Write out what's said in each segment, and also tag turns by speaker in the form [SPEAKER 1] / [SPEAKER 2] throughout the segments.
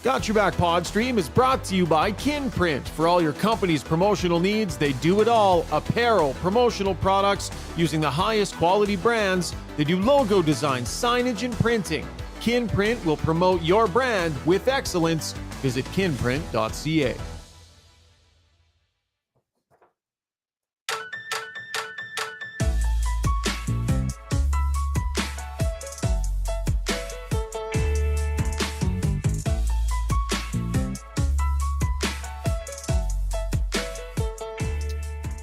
[SPEAKER 1] Got Your Back Podstream is brought to you by Kinprint. For all your company's promotional needs, they do it all. Apparel, promotional products using the highest quality brands. They do logo design, signage, and printing. Kinprint will promote your brand with excellence. Visit kinprint.ca.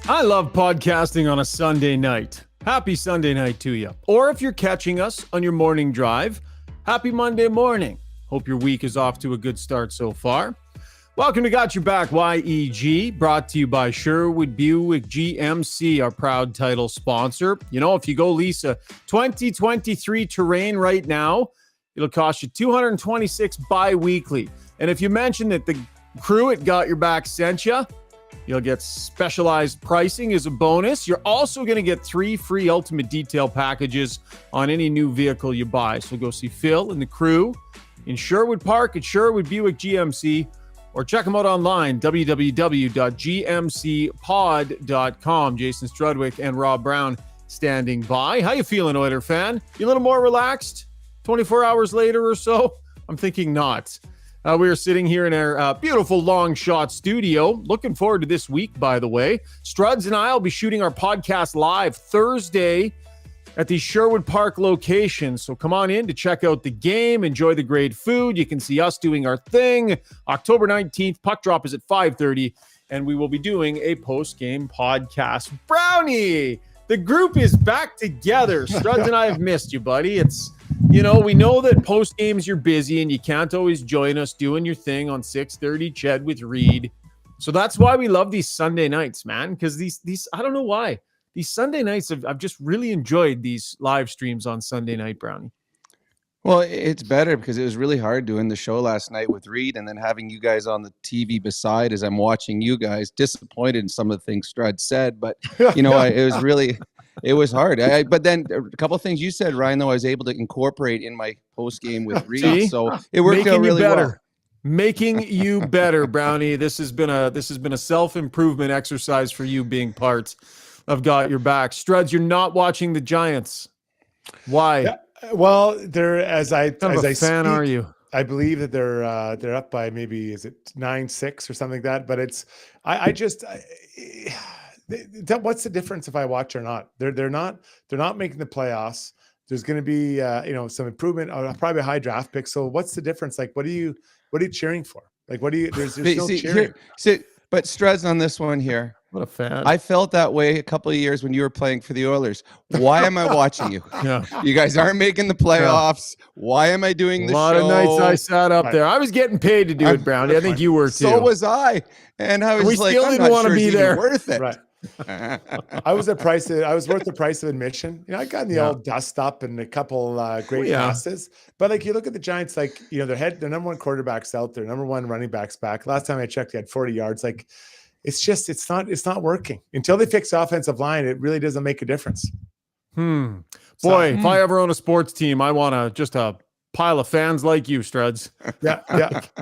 [SPEAKER 1] I love podcasting on a Sunday night. Happy Sunday night to you. Or if you're catching us on your morning drive, happy Monday morning. Hope your week is off to a good start so far. Welcome to Got Your Back YEG, brought to you by Sherwood Buick GMC, our proud title sponsor. You know, if you go lease a 2023 Terrain right now, it'll cost you $226 bi-weekly. And if you mention that the crew at Got Your Back sent you, you'll get specialized pricing as a bonus. You're also going to get 3 free ultimate detail packages on any new vehicle you buy. So go see Phil and the crew in Sherwood Park at Sherwood Buick GMC, or check them out online, www.gmcpod.com. Jason Strudwick and Rob Brown standing by. How you feeling, Oiler fan? You a little more relaxed 24 hours later or so? I'm thinking not. We are sitting here in our beautiful long shot studio. Looking forward to this week, by the way. Struds and I will be shooting our podcast live Thursday at the Sherwood Park location. So come on in to check out the game, enjoy the great food. You can see us doing our thing. October 19th, puck drop is at 5:30, and we will be doing a post-game podcast. Brownie, the group is back together. Struds and I have missed you, buddy. You know, we know that post games you're busy and you can't always join us doing your thing on 6:30 Ched with Reed. So that's why we love these Sunday nights, man. Because these I don't know why. These Sunday nights, I've just really enjoyed these live streams on Sunday night, Brownie.
[SPEAKER 2] Well, it's better because it was really hard doing the show last night with Reed and then having you guys on the TV beside as I'm watching you guys. Disappointed in some of the things Strud said, but you know, it was hard. But then a couple of things you said, Ryan, though, I was able to incorporate in my post game with Reed, so it worked out really well.
[SPEAKER 1] Making you better, Brownie. This has been a self-improvement exercise for you being part of Got Your Back. Struds, you're not watching the Giants. Why?
[SPEAKER 3] Yeah, well, they're as I
[SPEAKER 1] fan
[SPEAKER 3] speak,
[SPEAKER 1] are you?
[SPEAKER 3] I believe that they're up by maybe, is it 9-6 or something like that? But it's what's the difference if I watch or not? They're not making the playoffs. There's going to be some improvement, probably a high draft pick. So what's the difference? Like, what are you cheering for? Like, there's no cheering.
[SPEAKER 2] But Struds on this one here.
[SPEAKER 1] What a fan.
[SPEAKER 2] I felt that way a couple of years when you were playing for the Oilers. Why am I watching you?
[SPEAKER 1] Yeah.
[SPEAKER 2] You guys aren't making the playoffs. Yeah. Why am I doing the show?
[SPEAKER 1] A lot of nights I sat up there. I was getting paid to do it, Brownie. I think you were too.
[SPEAKER 2] So was I. And I was
[SPEAKER 1] still didn't want to be there.
[SPEAKER 2] Worth it.
[SPEAKER 3] Right. I was worth the price of admission. You know, I got in the old dust up and a couple great passes. But like, you look at the Giants, like, you know, their number one quarterback's out there, number one running back's back. Last time I checked, he had 40 yards. Like, it's not working until they fix the offensive line. It really doesn't make a difference.
[SPEAKER 1] Boy, if I ever own a sports team, I want just a pile of fans like you, Struds.
[SPEAKER 3] Yeah.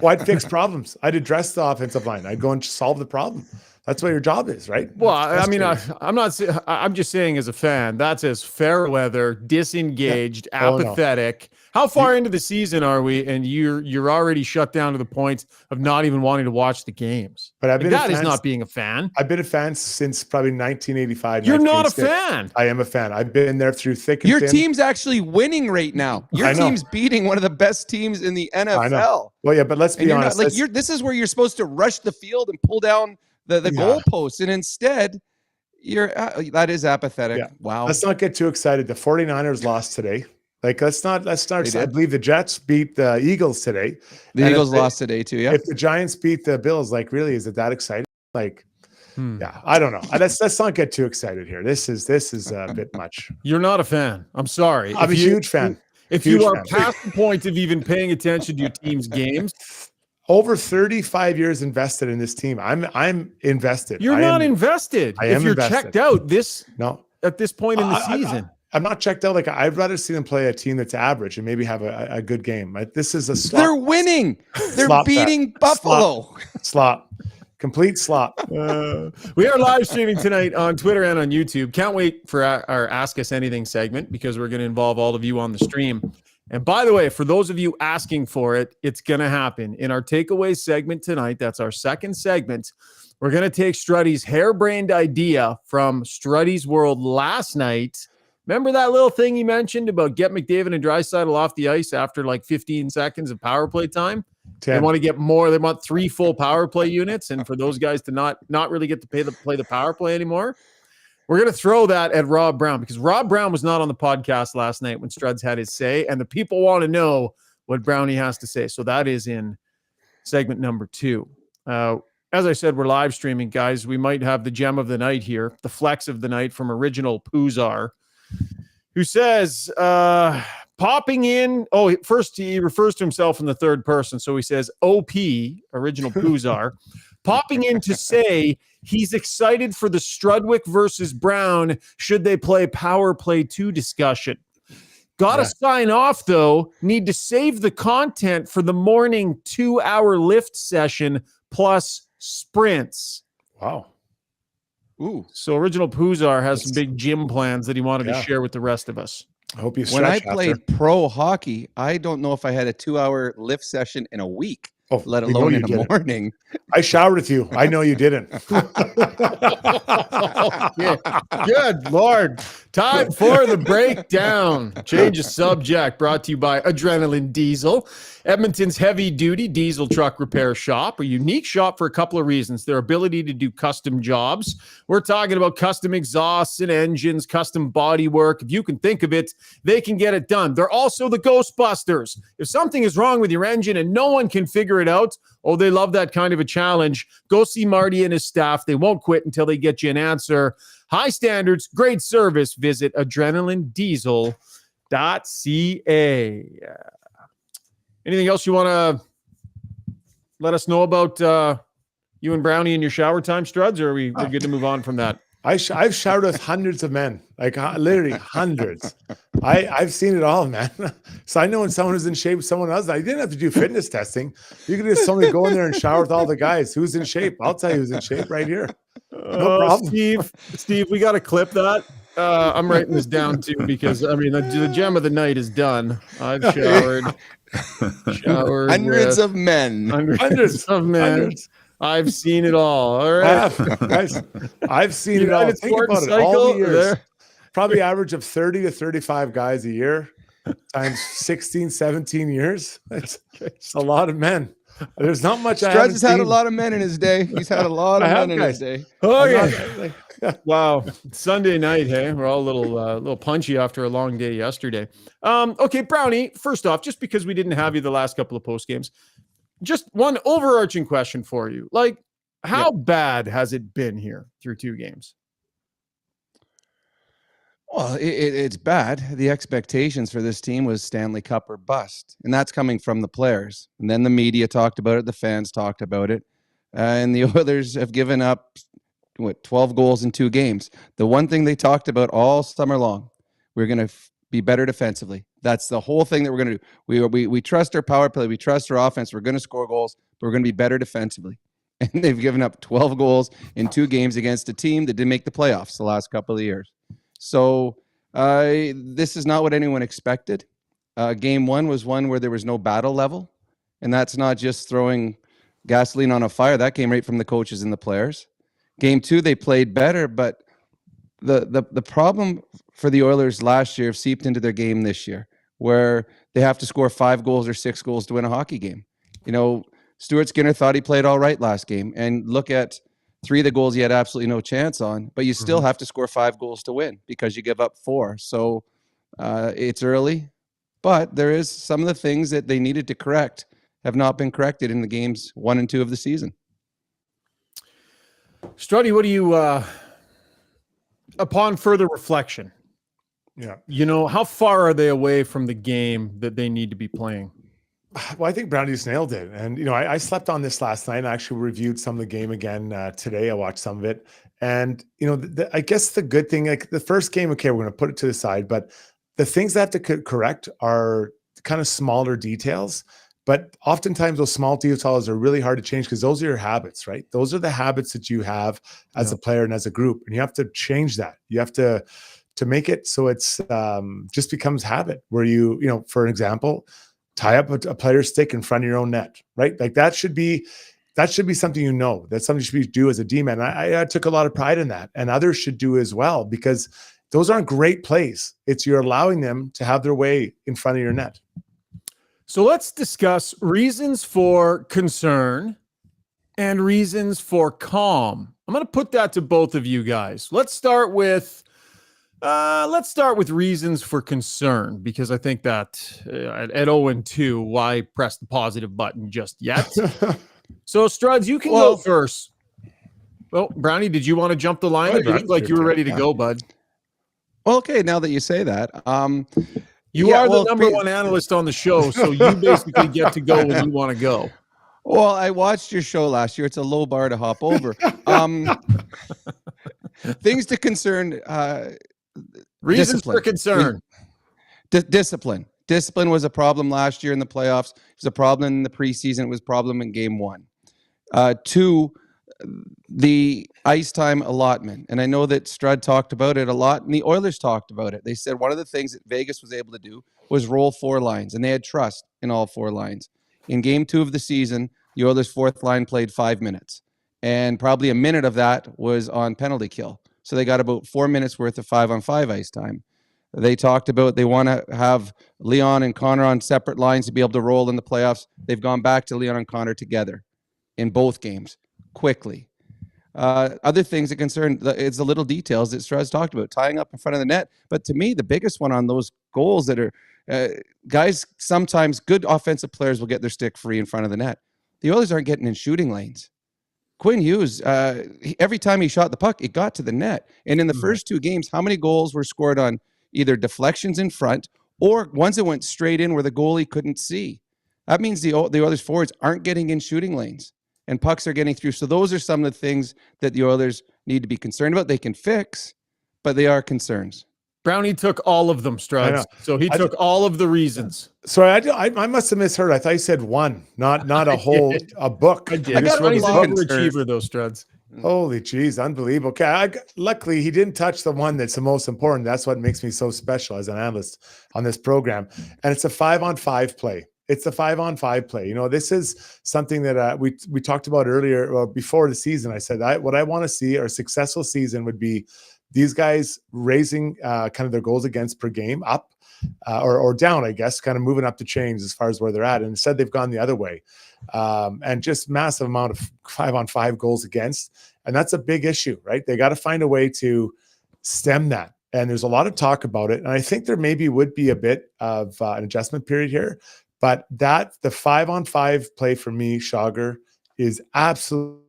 [SPEAKER 3] Well, I'd fix problems. I'd address the offensive line. I'd go and solve the problem. That's what your job is, right?
[SPEAKER 1] Well, I mean, I'm just saying as a fan, that's as fair weather, disengaged, apathetic. No. How far into the season are we? And you're already shut down to the point of not even wanting to watch the games.
[SPEAKER 3] But
[SPEAKER 1] that is not being a fan.
[SPEAKER 3] I've been a fan since probably 1985.
[SPEAKER 1] You're not a fan.
[SPEAKER 3] I am a fan. I've been there through thick and
[SPEAKER 2] thin.
[SPEAKER 3] Your
[SPEAKER 2] team's actually winning right now. Your team's beating one of the best teams in the NFL. I know.
[SPEAKER 3] Well, yeah, but let's be honest.
[SPEAKER 2] This is where you're supposed to rush the field and pull down the goalposts, and instead that is apathetic. Yeah. Wow.
[SPEAKER 3] Let's not get too excited. The 49ers lost today. Like, let's not. I believe the Jets beat the Eagles today.
[SPEAKER 2] The Eagles lost today too. Yeah.
[SPEAKER 3] If the Giants beat the Bills, like, really, is it that exciting? Like, yeah, I don't know. Let's not get too excited here. This is a bit much.
[SPEAKER 1] You're not a fan. I'm sorry.
[SPEAKER 3] I'm a huge fan.
[SPEAKER 1] If you are past the point of even paying attention to your team's games.
[SPEAKER 3] Over 35 years invested in this team. I'm invested.
[SPEAKER 1] You're not invested. If you're checked out at this point in the season.
[SPEAKER 3] I'm not checked out. Like, I'd rather see them play a team that's average and maybe have a good game. This is a slop.
[SPEAKER 2] They're winning. They're
[SPEAKER 3] Slop
[SPEAKER 2] beating Buffalo.
[SPEAKER 3] Slop. Complete slop.
[SPEAKER 1] We are live streaming tonight on Twitter and on YouTube. Can't wait for our Ask Us Anything segment because we're going to involve all of you on the stream. And by the way, for those of you asking for it, it's going to happen. In our takeaway segment tonight, that's our second segment, we're going to take Struddy's harebrained idea from Struddy's World last night. Remember that little thing he mentioned about get McDavid and Draisaitl off the ice after like 15 seconds of power play time?
[SPEAKER 3] 10.
[SPEAKER 1] They want to get more. They want 3 full power play units, and for those guys to not really get to play the power play anymore. We're going to throw that at Rob Brown because Rob Brown was not on the podcast last night when Struds had his say, and the people want to know what Brownie has to say. So that is in segment number 2. As I said, we're live streaming, guys. We might have the gem of the night here, the flex of the night from Original Poozar, who says, popping in. Oh, first he refers to himself in the third person. So he says, OP, Original Poozar, popping in to say he's excited for the Strudwick versus Brown should they play Power Play 2 discussion. Gotta sign off, though. Need to save the content for the morning 2-hour lift session plus sprints.
[SPEAKER 3] Wow.
[SPEAKER 2] Ooh.
[SPEAKER 1] So Original Poozar has some big gym plans that he wanted to share with the rest of us.
[SPEAKER 3] I hope you
[SPEAKER 2] When I
[SPEAKER 3] stretch
[SPEAKER 2] played
[SPEAKER 3] after.
[SPEAKER 2] pro hockey, I don't know if I had a 2-hour lift session in a week,
[SPEAKER 3] Oh,
[SPEAKER 2] let
[SPEAKER 3] you know
[SPEAKER 2] alone
[SPEAKER 3] you
[SPEAKER 2] in the
[SPEAKER 3] didn't.
[SPEAKER 2] morning.
[SPEAKER 3] I showered with you. I know you didn't.
[SPEAKER 1] Good Lord. Time for the breakdown. Change of subject brought to you by Adrenaline Diesel, Edmonton's heavy-duty diesel truck repair shop, a unique shop for a couple of reasons. Their ability to do custom jobs. We're talking about custom exhausts and engines, custom body work. If you can think of it, they can get it done. They're also the Ghostbusters. If something is wrong with your engine and no one can figure it out, oh, they love that kind of a challenge. Go see Marty and his staff. They won't quit until they get you an answer. High standards, great service. Visit adrenalinediesel.ca. Anything else you want to let us know about you and Brownie in your shower time, Struds, or we're good to move on from that?
[SPEAKER 3] I've showered with hundreds of men, like literally hundreds. I've seen it all, man. So I know when someone is in shape, someone else. I didn't have to do fitness testing. You could just somebody go in there and shower with all the guys. Who's in shape? I'll tell you who's in shape right here. No problem.
[SPEAKER 1] Steve, we got to clip that. I'm writing this down too because I mean the gem of the night is done. I've showered
[SPEAKER 2] Hundreds of men.
[SPEAKER 1] Hundreds of men.
[SPEAKER 3] Hundreds.
[SPEAKER 1] I've seen it all. All right.
[SPEAKER 3] Guys, I've seen it all.
[SPEAKER 1] United
[SPEAKER 3] Think
[SPEAKER 1] Sports
[SPEAKER 3] about it. All the
[SPEAKER 1] Cycle,
[SPEAKER 3] years.
[SPEAKER 1] there.
[SPEAKER 3] Probably average of 30 to 35 guys a year times 16, 17 years. It's a lot of men. There's not much.
[SPEAKER 2] Struds has had a lot of men in his day. He's had a lot of men in his day.
[SPEAKER 1] Oh yeah. Wow. Sunday night, hey, we're all a little punchy after a long day yesterday. Okay, Brownie, first off, just because we didn't have you the last couple of post games, just one overarching question for you. Like, how bad has it been here through 2 games?
[SPEAKER 2] Well, it's bad. The expectations for this team was Stanley Cup or bust, and that's coming from the players. And then the media talked about it, the fans talked about it, and the Oilers have given up 12 goals in 2 games. The one thing they talked about all summer long, we're going to be better defensively. That's the whole thing that we're going to do. We trust our power play, we trust our offense. We're going to score goals, but we're going to be better defensively. And they've given up 12 goals in 2 games against a team that didn't make the playoffs the last couple of years. So this is not what anyone expected. Game 1 was one where there was no battle level, and that's not just throwing gasoline on a fire. That came right from the coaches and the players. Game 2, they played better, but the problem for the Oilers last year seeped into their game this year, where they have to score 5 goals or 6 goals to win a hockey game. You know, Stuart Skinner thought he played all right last game, and look at 3 of the goals he had absolutely no chance on, but you still have to score 5 goals to win because you give up 4. So it's early, but there is some of the things that they needed to correct have not been corrected in the games 1 and 2 of the season.
[SPEAKER 1] Struddy, what do you, upon further reflection,
[SPEAKER 3] Yeah.
[SPEAKER 1] you know, how far are they away from the game that they need to be playing?
[SPEAKER 3] Well, I think Brownie just nailed it. And, I slept on this last night. I actually reviewed some of the game again today. I watched some of it. And, I guess the good thing, like the first game, okay, we're going to put it to the side, but the things that have to correct are kind of smaller details. But oftentimes those small details are really hard to change because those are your habits, right? Those are the habits that you have as a player and as a group. And you have to change that. You have to make it so it's just becomes habit where for an example, tie up a player's stick in front of your own net, right? Like that should be something, that's something you should do as a D-man. I took a lot of pride in that, and others should do as well, because those aren't great plays. It's you're allowing them to have their way in front of your net.
[SPEAKER 1] So let's discuss reasons for concern and reasons for calm. I'm going to put that to both of you guys. Let's start with reasons for concern, because I think that at 0-2, why press the positive button just yet? So, Struds, you can go first. Well, Brownie, did you want to jump the line? You looked like you were ready to go, bud.
[SPEAKER 2] Well, okay, now that you say that.
[SPEAKER 1] You are the number one analyst on the show, so you basically get to go when you want to go.
[SPEAKER 2] Well, I watched your show last year. It's a low bar to hop over. Things to concern.
[SPEAKER 1] Reasons for concern.
[SPEAKER 2] Discipline. Discipline was a problem last year in the playoffs. It was a problem in the preseason. It was a problem in game 1. 2, the ice time allotment. And I know that Strud talked about it a lot, and the Oilers talked about it. They said one of the things that Vegas was able to do was roll 4 lines, and they had trust in all 4 lines. In game 2 of the season, the Oilers' 4th line played 5 minutes, and probably a minute of that was on penalty kill. So they got about 4 minutes worth of 5-on-5 ice time. They talked about they want to have Leon and Connor on separate lines to be able to roll in the playoffs. They've gone back to Leon and Connor together in both games quickly. Other things that concern, it's the little details that Struz talked about, tying up in front of the net. But to me, the biggest one on those goals that are, guys, sometimes good offensive players will get their stick free in front of the net. The Oilers aren't getting in shooting lanes. Quinn Hughes, every time he shot the puck, it got to the net. And in the first 2 games, how many goals were scored on either deflections in front or ones that went straight in where the goalie couldn't see? That means the Oilers forwards aren't getting in shooting lanes, and pucks are getting through. So those are some of the things that the Oilers need to be concerned about. They can fix, but they are concerns.
[SPEAKER 1] Brownie took all of them, Struds. So he took all of the reasons.
[SPEAKER 3] Sorry, I must have misheard. I thought you said 1, not a whole a book.
[SPEAKER 1] I did. I got Brownie's an overachiever, though, Struds.
[SPEAKER 3] Holy geez, unbelievable. Okay, luckily he didn't touch the one that's the most important. That's what makes me so special as an analyst on this program. And it's a 5-on-5 play. It's a 5-on-5 play. This is something that we talked about earlier, or before the season. I said what I want to see, or a successful season, would be these guys raising kind of their goals against per game up or down, I guess, kind of moving up the chains as far as where they're at. And instead, they've gone the other way. And just massive amount of 5-on-5 goals against. And that's a big issue, right? They got to find a way to stem that. And there's a lot of talk about it. And I think there maybe would be a bit of an adjustment period here. But the 5-on-5 play for me, Schauger, is absolutely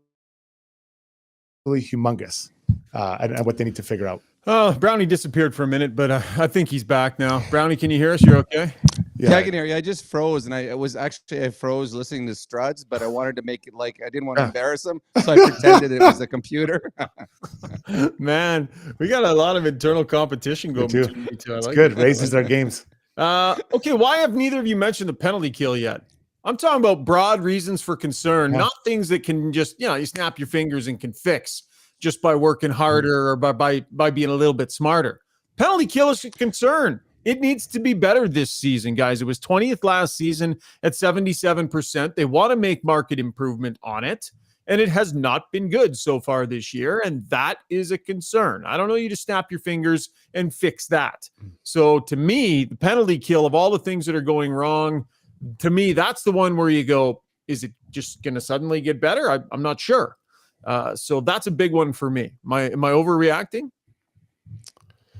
[SPEAKER 3] humongous. And what they need to figure out.
[SPEAKER 1] Oh, Brownie disappeared for a minute, but I think he's back now. Brownie, can you hear us? You're okay?
[SPEAKER 2] Yeah, I can hear you. I just froze, and I froze listening to Struds, but I wanted to make it like I didn't want to embarrass him, so I pretended it was a computer.
[SPEAKER 1] Man, we got a lot of internal competition going between you two.
[SPEAKER 3] It's good. Raises our games.
[SPEAKER 1] Okay, why have neither of you mentioned the penalty kill yet? I'm talking about broad reasons for concern, not things that can just, you snap your fingers and can fix just by working harder or by being a little bit smarter. Penalty kill is a concern. It needs to be better this season, guys. It was 20th last season at 77%. They want to make market improvement on it, and it has not been good so far this year, and that is a concern. I don't know you to snap your fingers and fix that. So to me, the penalty kill, of all the things that are going wrong, to me, that's the one where you go, is it just going to suddenly get better? I'm not sure. So that's a big one for me. Am I overreacting?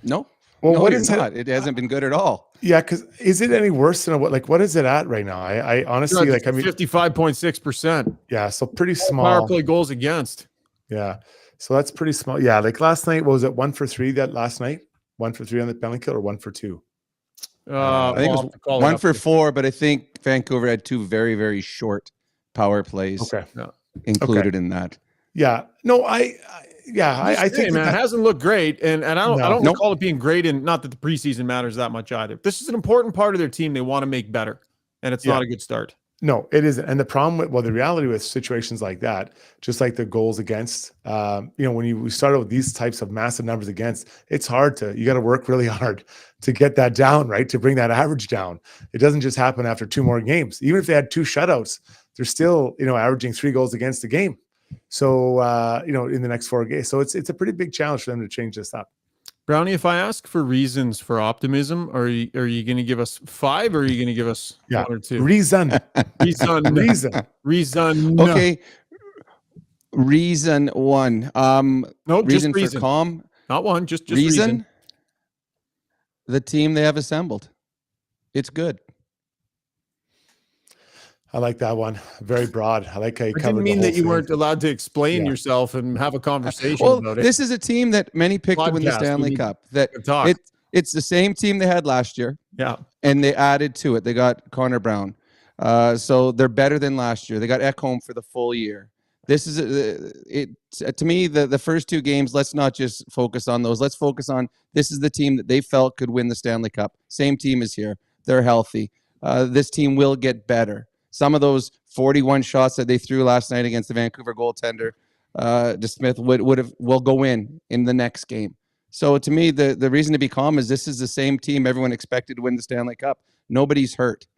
[SPEAKER 2] No.
[SPEAKER 3] Well,
[SPEAKER 2] no,
[SPEAKER 3] what is
[SPEAKER 2] not. It hasn't been good at all.
[SPEAKER 3] Yeah, because is it any worse than what is it at right now? I honestly
[SPEAKER 1] 55.6%.
[SPEAKER 3] Yeah, so pretty small.
[SPEAKER 1] Power play goals against.
[SPEAKER 3] Yeah, so that's pretty small. Yeah, like last night, what was it? 1 for 3 that last night? 1 for 3 on the penalty kill, or 1 for 2?
[SPEAKER 2] I think it was 1 for 4, but I think Vancouver had 2 very, very short power plays included in that.
[SPEAKER 3] Yeah. No, I think
[SPEAKER 1] man, it hasn't looked great, and I don't recall it being great. And not that the preseason matters that much either. This is an important part of their team. They want to make better, and it's not a good start.
[SPEAKER 3] No, it isn't. And the problem with, the reality with situations like that, just like the goals against, when you start out with these types of massive numbers against, it's hard you got to work really hard to get that down, right? To bring that average down. It doesn't just happen after 2 more games. Even if they had 2 shutouts, they're still, averaging 3 goals against a game. So, in the next 4 games. So it's a pretty big challenge for them to change this up.
[SPEAKER 1] Brownie, if I ask for reasons for optimism, are you going to give us 5 or are you going to give us 1 or 2?
[SPEAKER 3] Reason.
[SPEAKER 2] Okay. Reason 1.
[SPEAKER 1] No,
[SPEAKER 2] reason
[SPEAKER 1] just
[SPEAKER 2] for calm.
[SPEAKER 1] Not 1, just reason.
[SPEAKER 2] The team they have assembled. It's good.
[SPEAKER 3] I like that one. Very broad. I like how you covered.
[SPEAKER 1] Didn't mean that you weren't allowed to explain yourself and have a conversation about it.
[SPEAKER 2] This is a team that many picked to win the Stanley Cup. It's the same team they had last year.
[SPEAKER 1] Yeah.
[SPEAKER 2] And they added to it. They got Connor Brown. So they're better than last year. They got Ekholm for the full year. This is to me, the first 2 games, let's not just focus on those. Let's focus on this is the team that they felt could win the Stanley Cup. Same team is here. They're healthy. This team will get better. Some of those 41 shots that they threw last night against the Vancouver goaltender, DeSmith, will go in the next game. So to me, the reason to be calm is this is the same team everyone expected to win the Stanley Cup. Nobody's hurt.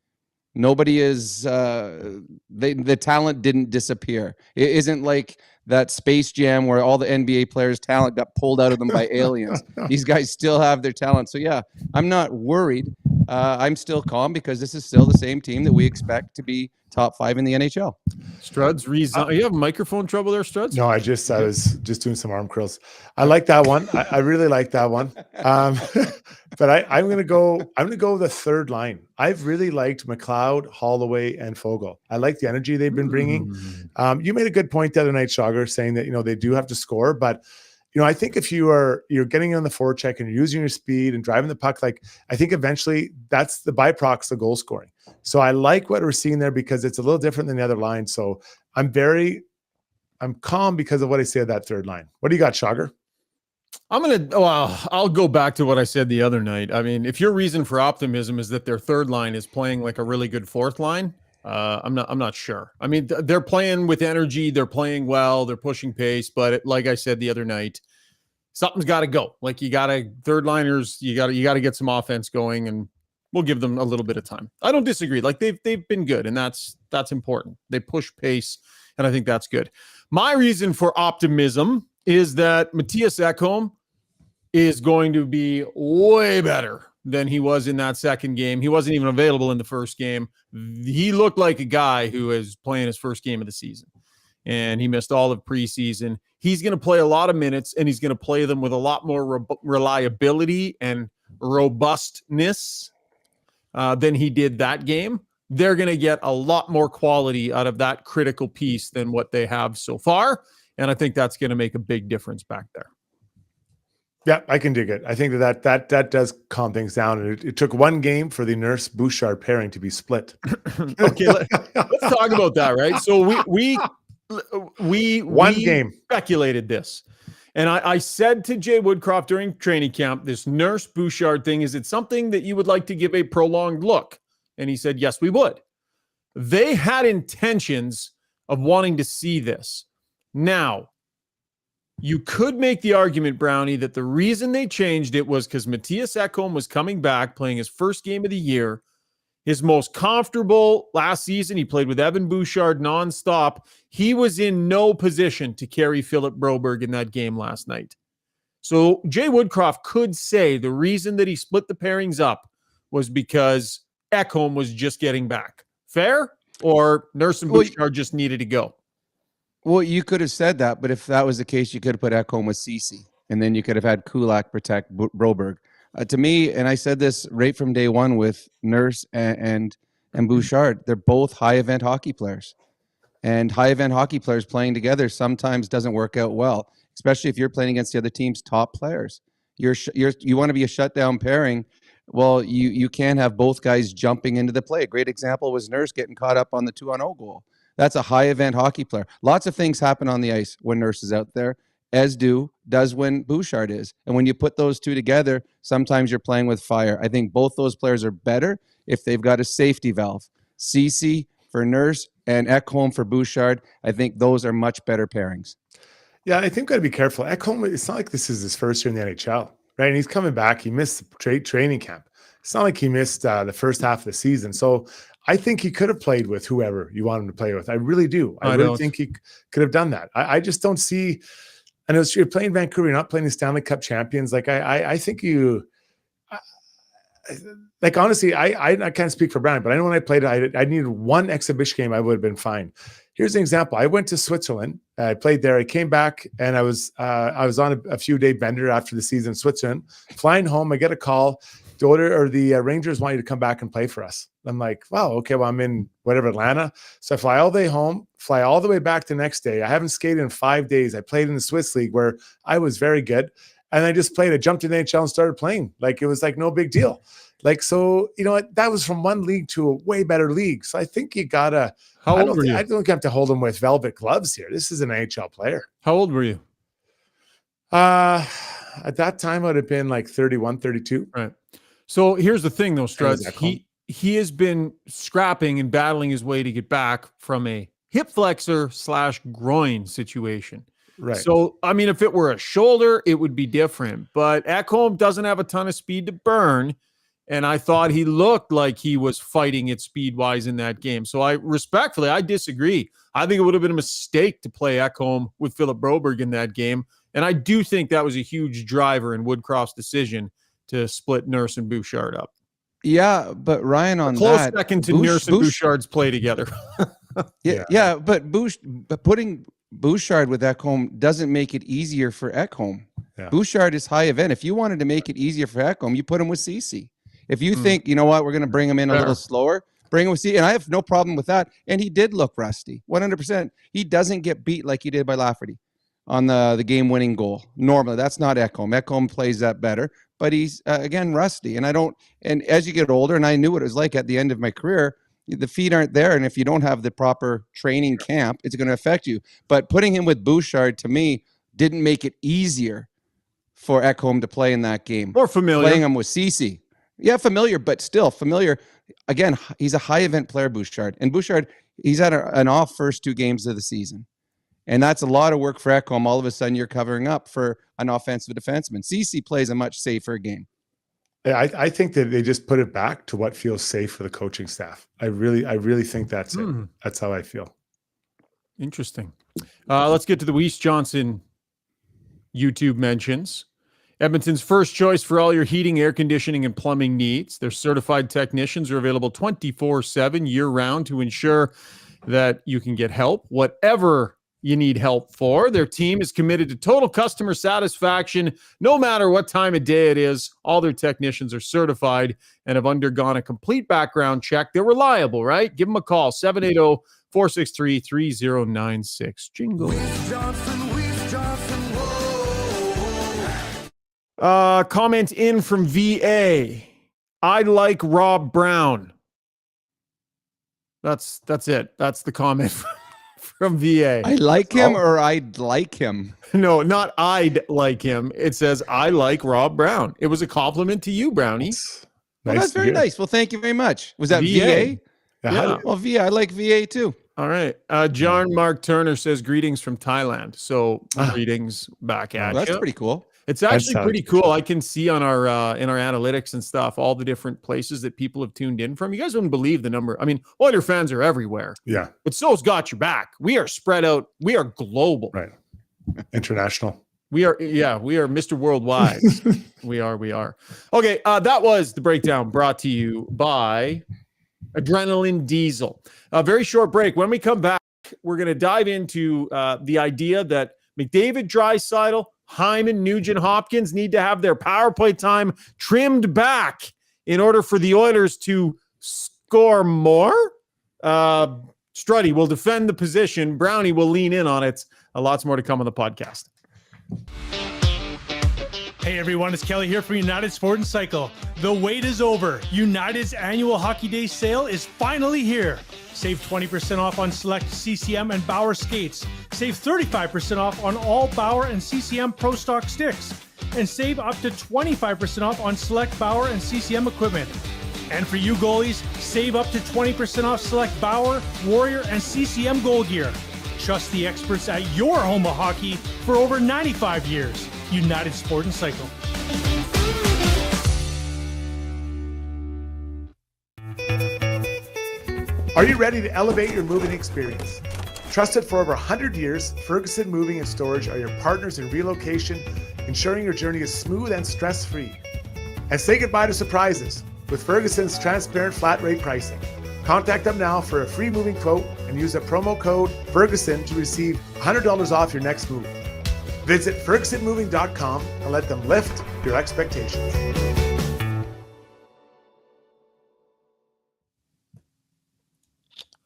[SPEAKER 2] Nobody is the talent didn't disappear. It isn't like that Space Jam where all the NBA players' talent got pulled out of them by aliens. These guys still have their talent. So yeah, I'm not worried. I'm still calm because this is still the same team that we expect to be top 5 in the NHL.
[SPEAKER 1] Struds, you have microphone trouble there, Struds?
[SPEAKER 3] No, I was just doing some arm curls. I like that one. I really like that one. But I'm gonna go with the 3rd line. I've really liked McLeod, Holloway, and Fogle. I like the energy they've been bringing. You made a good point the other night, Schauger, saying that they do have to score, but I think if you're getting on the forecheck and you're using your speed and driving the puck, I think eventually that's the byproduct of goal scoring. So I like what we're seeing there because it's a little different than the other line. So I'm calm because of what I say of that 3rd line. What do you got, Schauger?
[SPEAKER 1] I'll go back to what I said the other night. I mean, if your reason for optimism is that their 3rd line is playing like a really good 4th line, I'm not sure. I mean, they're playing with energy. They're playing well. They're pushing pace. But like I said the other night, something's got to go. Like you got to 3rd liners. You got to get some offense going, and we'll give them a little bit of time. I don't disagree. Like they've been good, and that's important. They push pace, and I think that's good. My reason for optimism is that Matthias Ekholm is going to be way better than he was in that second game. He wasn't even available in the first game. He looked like a guy who is playing his first game of the season, and he missed all of preseason. He's going to play a lot of minutes, and he's going to play them with a lot more reliability and robustness than he did that game. They're going to get a lot more quality out of that critical piece than what they have so far, and I think that's going to make a big difference back there.
[SPEAKER 3] Yeah, I can dig it. I think that does calm things down. And it took 1 game for the Nurse Bouchard pairing to be split.
[SPEAKER 1] Okay, let's talk about that, right? So we
[SPEAKER 3] game
[SPEAKER 1] speculated this, and I said to Jay Woodcroft during training camp, this Nurse Bouchard thing, is it something that you would like to give a prolonged look? And he said, yes, we would. They had intentions of wanting to see this. Now, you could make the argument, Brownie, that the reason they changed it was because Matthias Ekholm was coming back, playing his first game of the year, his most comfortable last season. He played with Evan Bouchard nonstop. He was in no position to carry Philip Broberg in that game last night. So Jay Woodcroft could say the reason that he split the pairings up was because Ekholm was just getting back. Fair? Or Nurse and Bouchard just needed to go?
[SPEAKER 2] Well, you could have said that, but if that was the case, you could have put Ekholm with Ceci, and then you could have had Kulak protect Broberg. To me, and I said this right from day one with Nurse and Bouchard, they're both high-event hockey players. And high-event hockey players playing together sometimes doesn't work out well, especially if you're playing against the other team's top players. You want to be a shutdown pairing Well, you can't have both guys jumping into the play. A great example was Nurse getting caught up on the 2-on-0 goal. That's a high event hockey player. Lots of things happen on the ice when Nurse is out there, as does when Bouchard is. And when you put those two together, sometimes you're playing with fire. I think both those players are better if they've got a safety valve. Ceci for Nurse and Ekholm for Bouchard. I think those are much better pairings.
[SPEAKER 3] Yeah, I think got to be careful. Ekholm, it's not like this is his first year in the NHL, right? And he's coming back. He missed the training camp. It's not like he missed the first half of the season. So I think he could have played with whoever you want him to play with. I really do. I really think he could have done that. I just don't see. I know you're playing Vancouver. You're not playing the Stanley Cup champions. Like I think you. Like honestly, I can't speak for Brown, but I know when I played, I needed one exhibition game. I would have been fine. Here's an example. I went to Switzerland. I played there. I came back and I was on a few day bender after the season in Switzerland. Flying home, I get a call. The Rangers want you to come back and play for us. I'm like, wow, okay, well, I'm in Atlanta. So I fly all the way home, fly all the way back the next day. I haven't skated in 5 days. I played in the Swiss League where I was very good. And I just played. I jumped in the NHL and started playing. Like it was like no big deal. Like, so, you know what? That was from one league to a way better league. So I think you gotta,
[SPEAKER 1] How old were you?
[SPEAKER 3] I don't have to hold him with velvet gloves here. This is an NHL player.
[SPEAKER 1] How old were you?
[SPEAKER 3] At that time, I would have been like 31, 32.
[SPEAKER 1] Right. So here's the thing, though, Struds. He has been scrapping and battling his way to get back from a hip flexor / groin situation.
[SPEAKER 3] Right.
[SPEAKER 1] So, I mean, if it were a shoulder, it would be different. But Ekholm doesn't have a ton of speed to burn. And I thought he looked like he was fighting it speed-wise in that game. So I disagree. I think it would have been a mistake to play Ekholm with Philip Broberg in that game. And I do think that was a huge driver in Woodcroft's decision to split Nurse and Bouchard up.
[SPEAKER 2] Yeah, but Ryan, on
[SPEAKER 1] close
[SPEAKER 2] that,
[SPEAKER 1] second to Nurse and Bouchard's play together.
[SPEAKER 2] yeah, but putting Bouchard with Ekholm doesn't make it easier for Ekholm. Yeah. Bouchard is high event. If you wanted to make it easier for Ekholm, you put him with Ceci. If you think, you know what, we're going to bring him in a little slower, bring him with Ceci. And I have no problem with that. And he did look rusty, 100%. He doesn't get beat like he did by Lafferty on the game-winning goal. Normally, that's not Ekholm. Ekholm plays that better, but he's, again, rusty. And as you get older, and I knew what it was like at the end of my career, the feet aren't there. And if you don't have the proper training camp, it's going to affect you. But putting him with Bouchard, to me, didn't make it easier for Ekholm to play in that game.
[SPEAKER 1] More familiar.
[SPEAKER 2] Playing him with Ceci. Yeah, familiar, but still familiar. Again, he's a high-event player, Bouchard. And Bouchard, he's had an off first 2 games of the season. And that's a lot of work for Ekholm. All of a sudden, you're covering up for an offensive defenseman. Ceci plays a much safer game.
[SPEAKER 3] Yeah, I think that they just put it back to what feels safe for the coaching staff. I really think that's it. That's how I feel.
[SPEAKER 1] Interesting. Let's get to the Weiss Johnson YouTube mentions. Edmonton's first choice for all your heating, air conditioning, and plumbing needs. Their certified technicians are available 24/7 year-round to ensure that you can get help, whatever you need help for. Their team is committed to total customer satisfaction, no matter what time of day it is. All their technicians are certified and have undergone a complete background check. They're reliable, right? Give them a call, 780-463-3096. Jingle.
[SPEAKER 4] Weiss Johnson,
[SPEAKER 1] Comment in from VA. I like Rob Brown. That's it. That's the comment from VA.
[SPEAKER 2] I like him or I'd like him?
[SPEAKER 1] No, not I'd like him. It says, I like Rob Brown. It was a compliment to you, Brownie.
[SPEAKER 2] Well, that's very nice. Well, thank you very much. Was that VA?
[SPEAKER 1] Yeah.
[SPEAKER 2] Well, VA. I like VA too.
[SPEAKER 1] All right. John Mark Turner says, greetings from Thailand. So greetings back at you.
[SPEAKER 2] That's pretty cool.
[SPEAKER 1] It's actually pretty cool. I can see on our in our analytics and stuff all the different places that people have tuned in from. You guys wouldn't believe the number. I mean, Oiler fans are everywhere.
[SPEAKER 3] Yeah.
[SPEAKER 1] But so's Got Your Back. We are spread out. We are global.
[SPEAKER 3] Right. International.
[SPEAKER 1] We are Mr. Worldwide. we are. Okay, that was the breakdown brought to you by Adrenaline Diesel. A very short break. When we come back, we're going to dive into the idea that McDavid, Draisaitl, Hyman, Nugent, Hopkins need to have their power play time trimmed back in order for the Oilers to score more. Struddy will defend the position. Brownie will lean in on it. Lots more to come on the podcast.
[SPEAKER 4] Hey everyone, it's Kelly here from United Sport and Cycle. The wait is over. United's annual Hockey Day sale is finally here. Save 20% off on select CCM and Bauer skates. Save 35% off on all Bauer and CCM Pro Stock sticks. And save up to 25% off on select Bauer and CCM equipment. And for you goalies, save up to 20% off select Bauer, Warrior, and CCM goal gear. Trust the experts at your home of hockey for over 95 years. United Sport and Cycle.
[SPEAKER 3] Are you ready to elevate your moving experience? Trusted for over 100 years, Ferguson Moving and Storage are your partners in relocation, ensuring your journey is smooth and stress-free. And say goodbye to surprises with Ferguson's transparent flat rate pricing. Contact them now for a free moving quote and use a promo code Ferguson to receive $100 off your next move. Visit FergusonMoving.com and let them lift your expectations.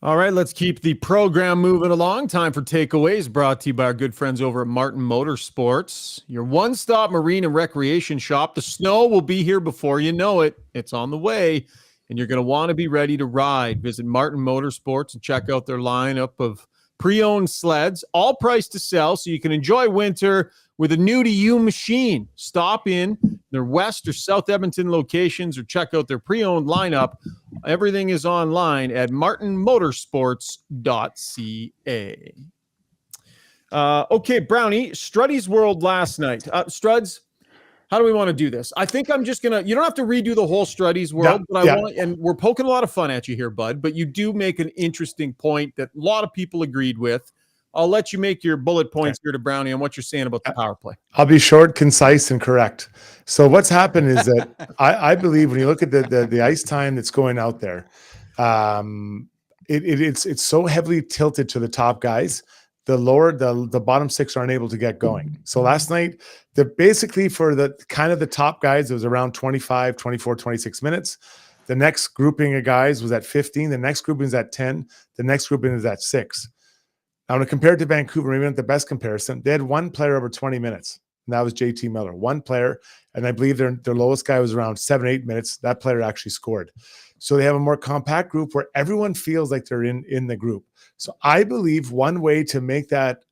[SPEAKER 1] All right, let's keep the program moving along. Time for takeaways, brought to you by our good friends over at Martin Motorsports, your one-stop marine and recreation shop. The snow will be here before you know it. It's on the way, and you're going to want to be ready to ride. Visit Martin Motorsports and check out their lineup of pre-owned sleds, all priced to sell, so you can enjoy winter with a new-to-you machine. Stop in their West or South Edmonton locations or check out their pre-owned lineup. Everything is online at martinmotorsports.ca. Okay, Brownie, Struddy's World last night. Struds, how do we want to do this? I think I'm just going to, you don't have to redo the whole Struddy's World, but I want, and we're poking a lot of fun at you here, bud, but you do make an interesting point that a lot of people agreed with. I'll let you make your bullet points here to Brownie on what you're saying about the power play.
[SPEAKER 3] I'll be short, concise, and correct. So what's happened is that I believe when you look at the ice time that's going out there, it's so heavily tilted to the top guys. The bottom six aren't able to get going. So last night, basically for the top guys, it was around 25, 24, 26 minutes. The next grouping of guys was at 15. The next grouping is at 10. The next grouping is at 6. Now, when compared to Vancouver, maybe not the best comparison, they had one player over 20 minutes, and that was JT Miller. One player, and I believe their lowest guy was around 7 or 8 minutes. That player actually scored. So they have a more compact group where everyone feels like they're in the group. So I believe one way to make that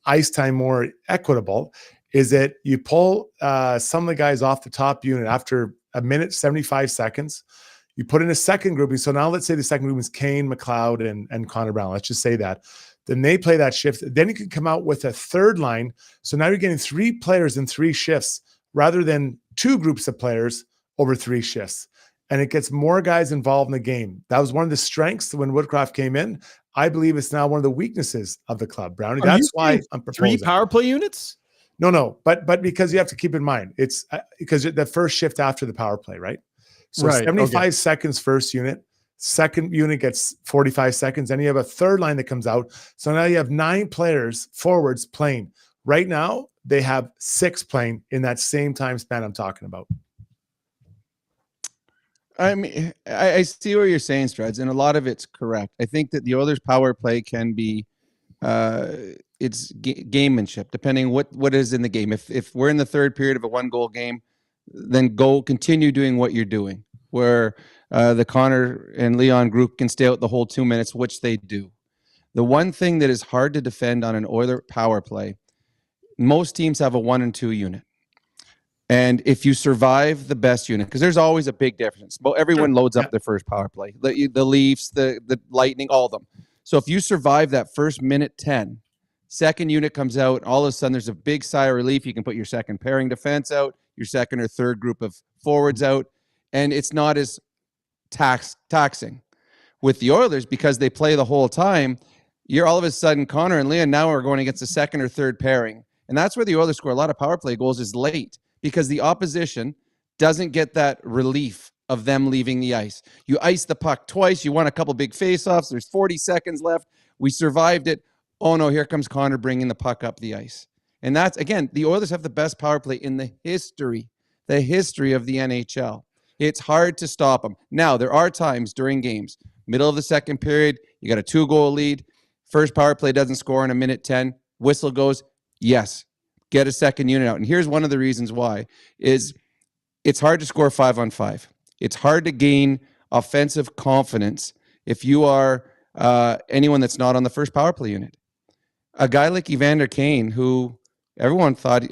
[SPEAKER 3] ice time more equitable is that you pull some of the guys off the top unit after a minute, 75 seconds. You put in a second grouping. So now let's say the second grouping is Kane, McLeod, and Connor Brown. Let's just say that. Then they play that shift. Then you can come out with a third line. So now you're getting 3 players in 3 shifts rather than 2 groups of players over 3 shifts. And it gets more guys involved in the game. That was one of the strengths when Woodcroft came in. I believe it's now one of the weaknesses of the club, Brownie. That's why I'm proposing
[SPEAKER 1] 3 power play units?
[SPEAKER 3] No. But because you have to keep in mind, it's because the first shift after the power play, right? So
[SPEAKER 1] right,
[SPEAKER 3] 75 seconds first unit. Second unit gets 45 seconds. Then you have a third line that comes out. So now you have 9 players, forwards, playing. Right now, they have 6 playing in that same time span I'm talking about.
[SPEAKER 2] I mean, I see what you're saying, Struds, and a lot of it's correct. I think that the Oilers' power play can be it's gamemanship, depending what is in the game. If we're in the third period of a 1-goal game, then continue doing what you're doing. Where the Connor and Leon group can stay out the whole 2 minutes, which they do. The one thing that is hard to defend on an Oiler power play, most teams have a 1 and 2 unit. And if you survive the best unit, because there's always a big difference. Well, everyone loads up their first power play. The Leafs, the Lightning, all of them. So if you survive that first minute 10, second unit comes out, all of a sudden there's a big sigh of relief. You can put your second pairing defense out, your second or third group of forwards out, and it's not as taxing. With the Oilers, because they play the whole time, you're all of a sudden Connor and Leon now are going against the second or third pairing. And that's where the Oilers score a lot of power play goals is late, because the opposition doesn't get that relief of them leaving the ice. You ice the puck twice. You won a couple big faceoffs. There's 40 seconds left. We survived it. Oh, no, here comes Connor bringing the puck up the ice. And that's, again, the Oilers have the best power play in the history of the NHL. It's hard to stop them. Now, there are times during games, middle of the second period, you got a 2-goal lead. First power play doesn't score in a minute 10. Whistle goes, yes. get a second unit out. And here's one of the reasons why is it's hard to score 5-on-5. It's hard to gain offensive confidence if you are anyone that's not on the first power play unit. A guy like Evander Kane, who everyone thought,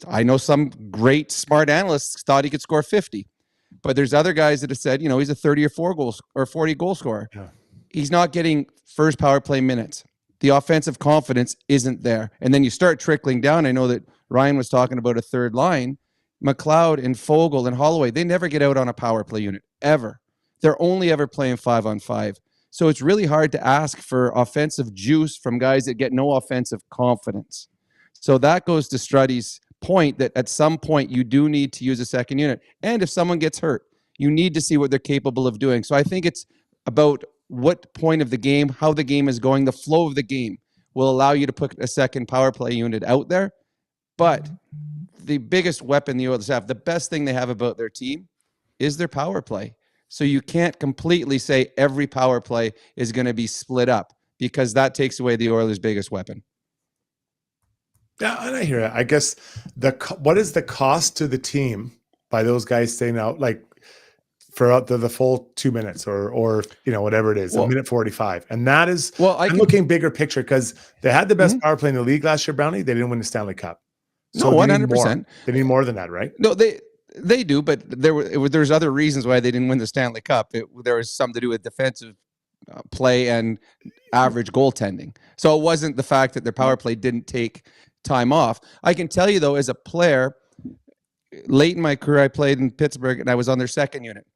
[SPEAKER 2] I know some great smart analysts thought he could score 50, but there's other guys that have said, he's a 30 or 40 goal scorer. Yeah. He's not getting first power play minutes. The offensive confidence isn't there. And then you start trickling down. I know that Ryan was talking about a third line. McLeod and Fogle and Holloway, they never get out on a power play unit, ever. They're only ever playing 5-on-5. So it's really hard to ask for offensive juice from guys that get no offensive confidence. So that goes to Struddy's point that at some point you do need to use a second unit. And if someone gets hurt, you need to see what they're capable of doing. So I think it's about what point of the game, how the game is going, the flow of the game will allow you to put a second power play unit out there. But the biggest weapon the Oilers have, the best thing they have about their team is their power play. So you can't completely say every power play is going to be split up because that takes away the Oilers' biggest weapon.
[SPEAKER 3] Yeah, and I hear it. I guess what is the cost to the team by those guys staying out like for the full 2 minutes or whatever it is, a minute 45, and that is I'm looking bigger picture because they had the best power play in the league last year, Brownie. They didn't win the Stanley Cup. So
[SPEAKER 2] no, 100%.
[SPEAKER 3] They need more than that, right?
[SPEAKER 2] No, they do, but there's other reasons why they didn't win the Stanley Cup. There was something to do with defensive play and average goaltending. So it wasn't the fact that their power play didn't take time off. I can tell you, though, as a player, late in my career, I played in Pittsburgh, and I was on their second unit.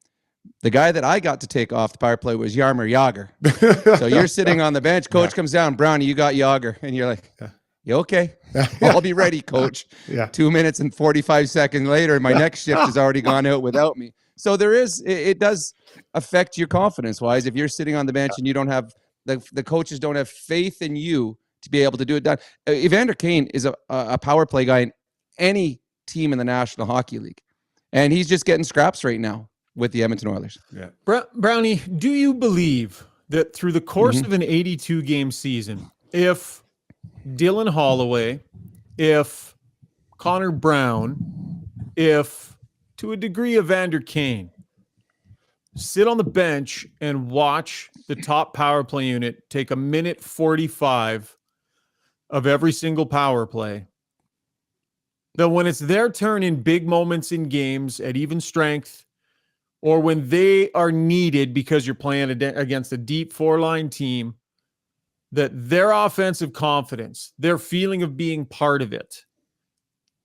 [SPEAKER 2] The guy that I got to take off the power play was Jaromir Jagr. So you're sitting on the bench. Coach comes down, Brownie, you got Jagr. And you're like, you okay? I'll be ready, coach. 2 minutes and 45 seconds later, my next shift has already gone out without me. So it does affect your confidence-wise. If you're sitting on the bench and you don't have, the coaches don't have faith in you to be able to do it done. Evander Kane is a power play guy in any team in the National Hockey League. And he's just getting scraps right now with the Edmonton Oilers.
[SPEAKER 1] Yeah. Brownie, do you believe that through the course of an 82-game season, if Dylan Holloway, if Connor Brown, if to a degree Evander Kane sit on the bench and watch the top power play unit take a minute 45 of every single power play, that when it's their turn in big moments in games at even strength, or when they are needed because you're playing against a deep four-line team, that their offensive confidence, their feeling of being part of it,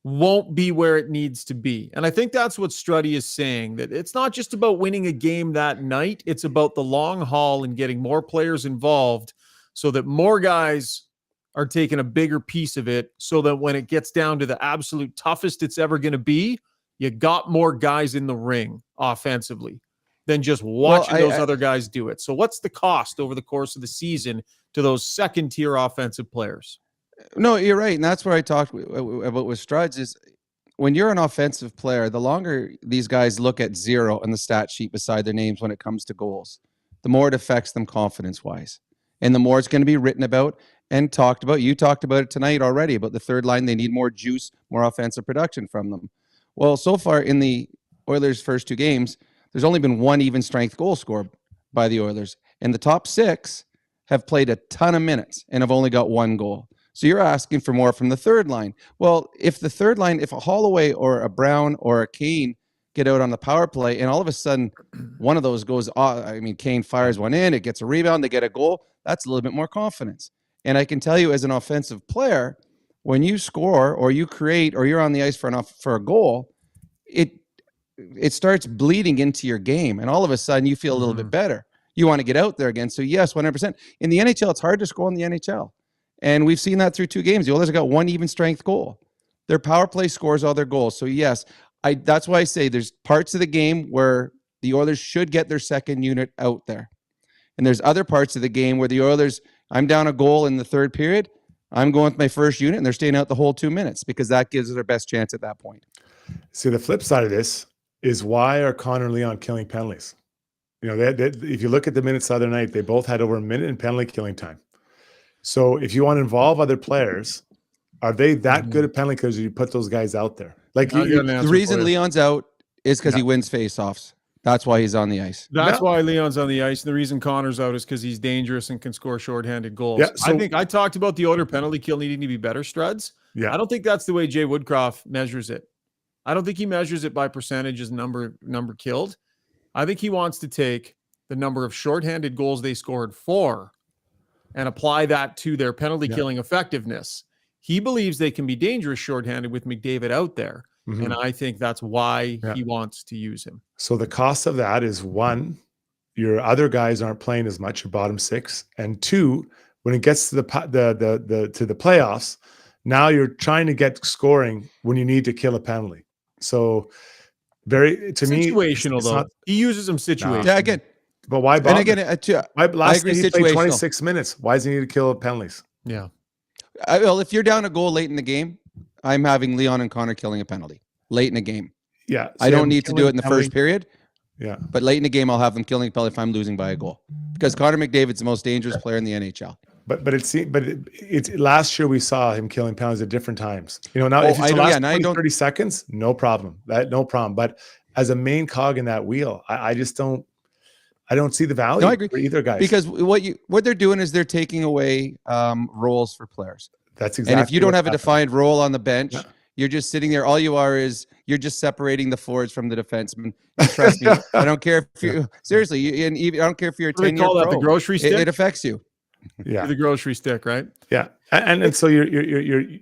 [SPEAKER 1] won't be where it needs to be. And I think that's what Struddy is saying, that it's not just about winning a game that night. It's about the long haul and getting more players involved so that more guys are taking a bigger piece of it, so that when it gets down to the absolute toughest it's ever going to be, you got more guys in the ring offensively than just watching those other guys do it. So what's the cost over the course of the season to those second-tier offensive players?
[SPEAKER 2] No, you're right. And that's what I talked about with Struds is when you're an offensive player, the longer these guys look at zero on the stat sheet beside their names when it comes to goals, the more it affects them confidence-wise. And the more it's going to be written about and talked about. You talked about it tonight already, about the third line. They need more juice, more offensive production from them. Well, so far in the Oilers' first two games, there's only been one even strength goal scored by the Oilers. And the top six have played a ton of minutes and have only got one goal. So you're asking for more from the third line. Well, if the third line, if a Holloway or a Brown or a Kane get out on the power play and all of a sudden one of those goes off, Kane fires one in, it gets a rebound, they get a goal, that's a little bit more confidence. And I can tell you as an offensive player, when you score or you create or you're on the ice for a goal, it starts bleeding into your game. And all of a sudden you feel a little bit better. You want to get out there again. So yes, 100%. In the NHL, it's hard to score in the NHL. And we've seen that through two games. The Oilers have got one even strength goal. Their power play scores all their goals. So yes, that's why I say there's parts of the game where the Oilers should get their second unit out there. And there's other parts of the game where the Oilers, I'm down a goal in the third period, I'm going with my first unit, and they're staying out the whole 2 minutes because that gives us their best chance at that point.
[SPEAKER 3] See, the flip side of this is why are Connor and Leon killing penalties? If you look at the minutes the other night, they both had over a minute in penalty killing time. So if you want to involve other players, Are they that good at penalty because you put those guys out there? Like
[SPEAKER 2] the reason Leon's out is because he wins faceoffs. That's why he's on the ice.
[SPEAKER 1] That's why Leon's on the ice. And the reason Connor's out is because he's dangerous and can score shorthanded goals.
[SPEAKER 3] Yeah, so,
[SPEAKER 1] I think I talked about the Oder penalty kill needing to be better, Struds.
[SPEAKER 3] Yeah.
[SPEAKER 1] I don't think that's the way Jay Woodcroft measures it. I don't think he measures it by percentages number killed. I think he wants to take the number of shorthanded goals they scored for and apply that to their penalty killing effectiveness. He believes they can be dangerous shorthanded with McDavid out there. Mm-hmm. And I think that's why he wants to use him.
[SPEAKER 3] So the cost of that is, one, your other guys aren't playing as much, your bottom six, and two, when it gets to the playoffs, now you're trying to get scoring when you need to kill a penalty. So
[SPEAKER 1] situational though. He uses them situational.
[SPEAKER 2] Yeah, again.
[SPEAKER 3] But why bother?
[SPEAKER 2] And again,
[SPEAKER 3] last night he played 26 minutes. Why does he need to kill penalties?
[SPEAKER 1] Yeah.
[SPEAKER 2] Well, if you're down a goal late in the game, I'm having Leon and Connor killing a penalty late in a game.
[SPEAKER 3] Yeah.
[SPEAKER 2] So I don't need to do it in the first period.
[SPEAKER 3] Yeah.
[SPEAKER 2] But late in the game, I'll have them killing a penalty if I'm losing by a goal, because Connor McDavid's the most dangerous player in the NHL.
[SPEAKER 3] But it's last year we saw him killing penalties at different times. Now if it's the last 30 seconds, no problem. No problem. But as a main cog in that wheel, I just don't. I don't see the value for either guy.
[SPEAKER 2] Because what they're doing is they're taking away roles for players.
[SPEAKER 3] That's exactly.
[SPEAKER 2] And if you don't have a defined role on the bench, you're just sitting there. All you are is you're just separating the forwards from the defensemen. Trust me, I don't care if you seriously. I don't care if you're a 10-year pro.
[SPEAKER 1] The grocery stick.
[SPEAKER 2] It affects you.
[SPEAKER 3] Yeah,
[SPEAKER 1] the grocery stick, right?
[SPEAKER 3] Yeah, and so the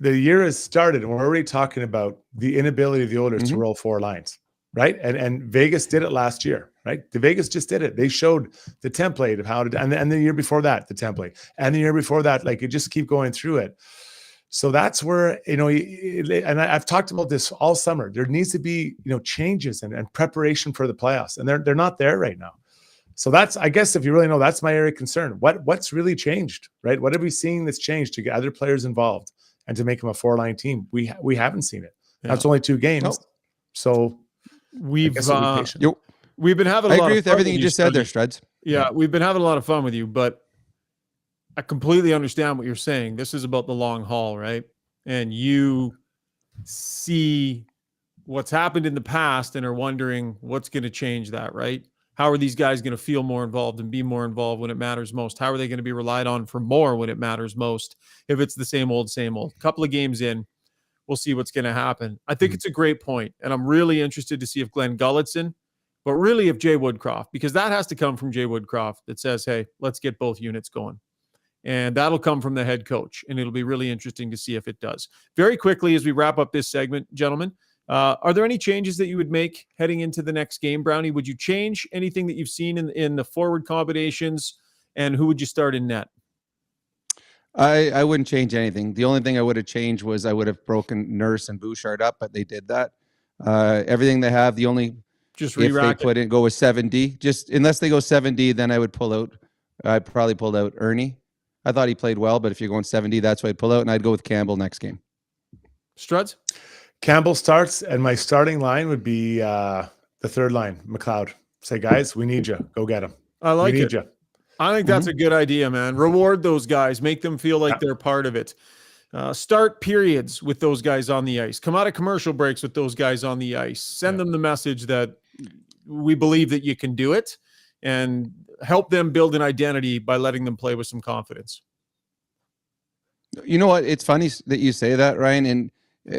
[SPEAKER 3] year has started, and we're already talking about the inability of the Oilers to roll four lines, right? And Vegas did it last year, right? The Vegas just did it. They showed the template of how to, and the year before that, the template, and the year before that, like you just keep going through it. So that's where, and I've talked about this all summer. There needs to be, changes and preparation for the playoffs, and they're not there right now. So that's, I guess, if you really know, that's my area of concern. What's really changed, right? What have we seen that's changed to get other players involved and to make them a four-line team? We haven't seen it. Yeah. That's only 2 games. Nope. So
[SPEAKER 1] we've been having a lot of fun.
[SPEAKER 2] I agree with everything you just said there, Struds.
[SPEAKER 1] Yeah, we've been having a lot of fun with you, but I completely understand what you're saying. This is about the long haul, right? And you see what's happened in the past and are wondering what's going to change that, right? How are these guys going to feel more involved and be more involved when it matters most? How are they going to be relied on for more when it matters most? If it's the same old. Couple of games in, we'll see what's going to happen. I think it's a great point, and I'm really interested to see if Glenn Gulletson, but really if Jay Woodcroft, because that has to come from Jay Woodcroft that says, hey, let's get both units going. And that'll come from the head coach, and it'll be really interesting to see if it does. Very quickly, as we wrap up this segment, gentlemen, are there any changes that you would make heading into the next game, Brownie? Would you change anything that you've seen in the forward combinations, and who would you start in net?
[SPEAKER 2] I wouldn't change anything. The only thing I would have changed was I would have broken Nurse and Bouchard up, but they did that. Everything they have, the only
[SPEAKER 1] just
[SPEAKER 2] if they put it, go with 7D. Just unless they go 7D, then I would pull out. I probably pulled out Ernie. I thought he played well, but if you're going 7D, that's why I'd pull out, and I'd go with Campbell next game.
[SPEAKER 1] Struds?
[SPEAKER 3] Campbell starts, and my starting line would be the third line, McLeod. Say, guys, we need you. Go get him.
[SPEAKER 1] I like it. I think that's a good idea, man. Reward those guys. Make them feel like they're part of it. Start periods with those guys on the ice. Come out of commercial breaks with those guys on the ice. Send them the message that we believe that you can do it, and help them build an identity by letting them play with some confidence.
[SPEAKER 2] You know what? It's funny that you say that, Ryan, and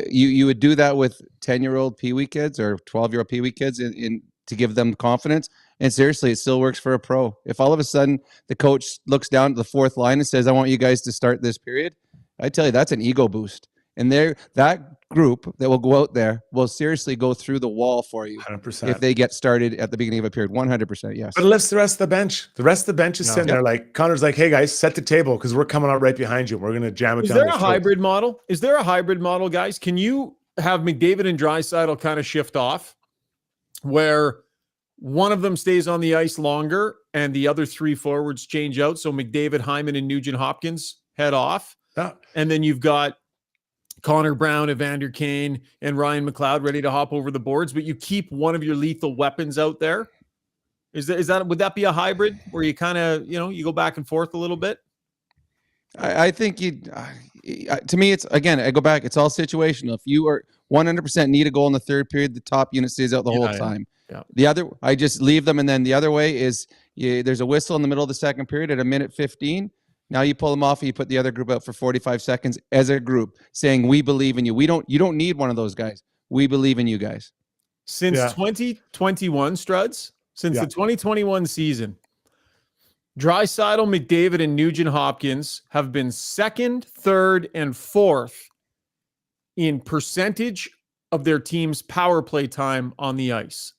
[SPEAKER 2] you would do that with 10-year-old Pee-wee kids or 12-year-old Pee-wee kids in to give them confidence. And seriously, it still works for a pro. If all of a sudden the coach looks down to the fourth line and says, I want you guys to start this period, I tell you, that's an ego boost. And that group that will go out there will seriously go through the wall for you
[SPEAKER 3] 100%.
[SPEAKER 2] If they get started at the beginning of a period. 100%, yes.
[SPEAKER 3] But it lifts the rest of the bench. The rest of the bench is sitting there like, Connor's like, hey, guys, set the table because we're coming out right behind you. We're going to jam it down.
[SPEAKER 1] Is there a hybrid model? Is there a hybrid model, guys? Can you have McDavid and Draisaitl kind of shift off where one of them stays on the ice longer and the other 3 forwards change out? So McDavid, Hyman, and Nugent-Hopkins head off. Yeah. And then you've got Connor Brown, Evander Kane, and Ryan McLeod ready to hop over the boards, but you keep one of your lethal weapons out there. Would that be a hybrid where you kind of, you go back and forth a little bit?
[SPEAKER 2] I think to me, it's, again, I go back, it's all situational. If you are 100% need a goal in the third period, the top unit stays out the whole time.
[SPEAKER 1] Yeah.
[SPEAKER 2] The other, I just leave them. And then the other way is there's a whistle in the middle of the second period at a minute 15. Now you pull them off and you put the other group out for 45 seconds as a group saying, we believe in you. You don't need one of those guys. We believe in you guys.
[SPEAKER 1] Since 2021, Struds, since the 2021 season, Draisaitl, McDavid, and Nugent-Hopkins have been second, third, and fourth in percentage of their team's power play time on the ice.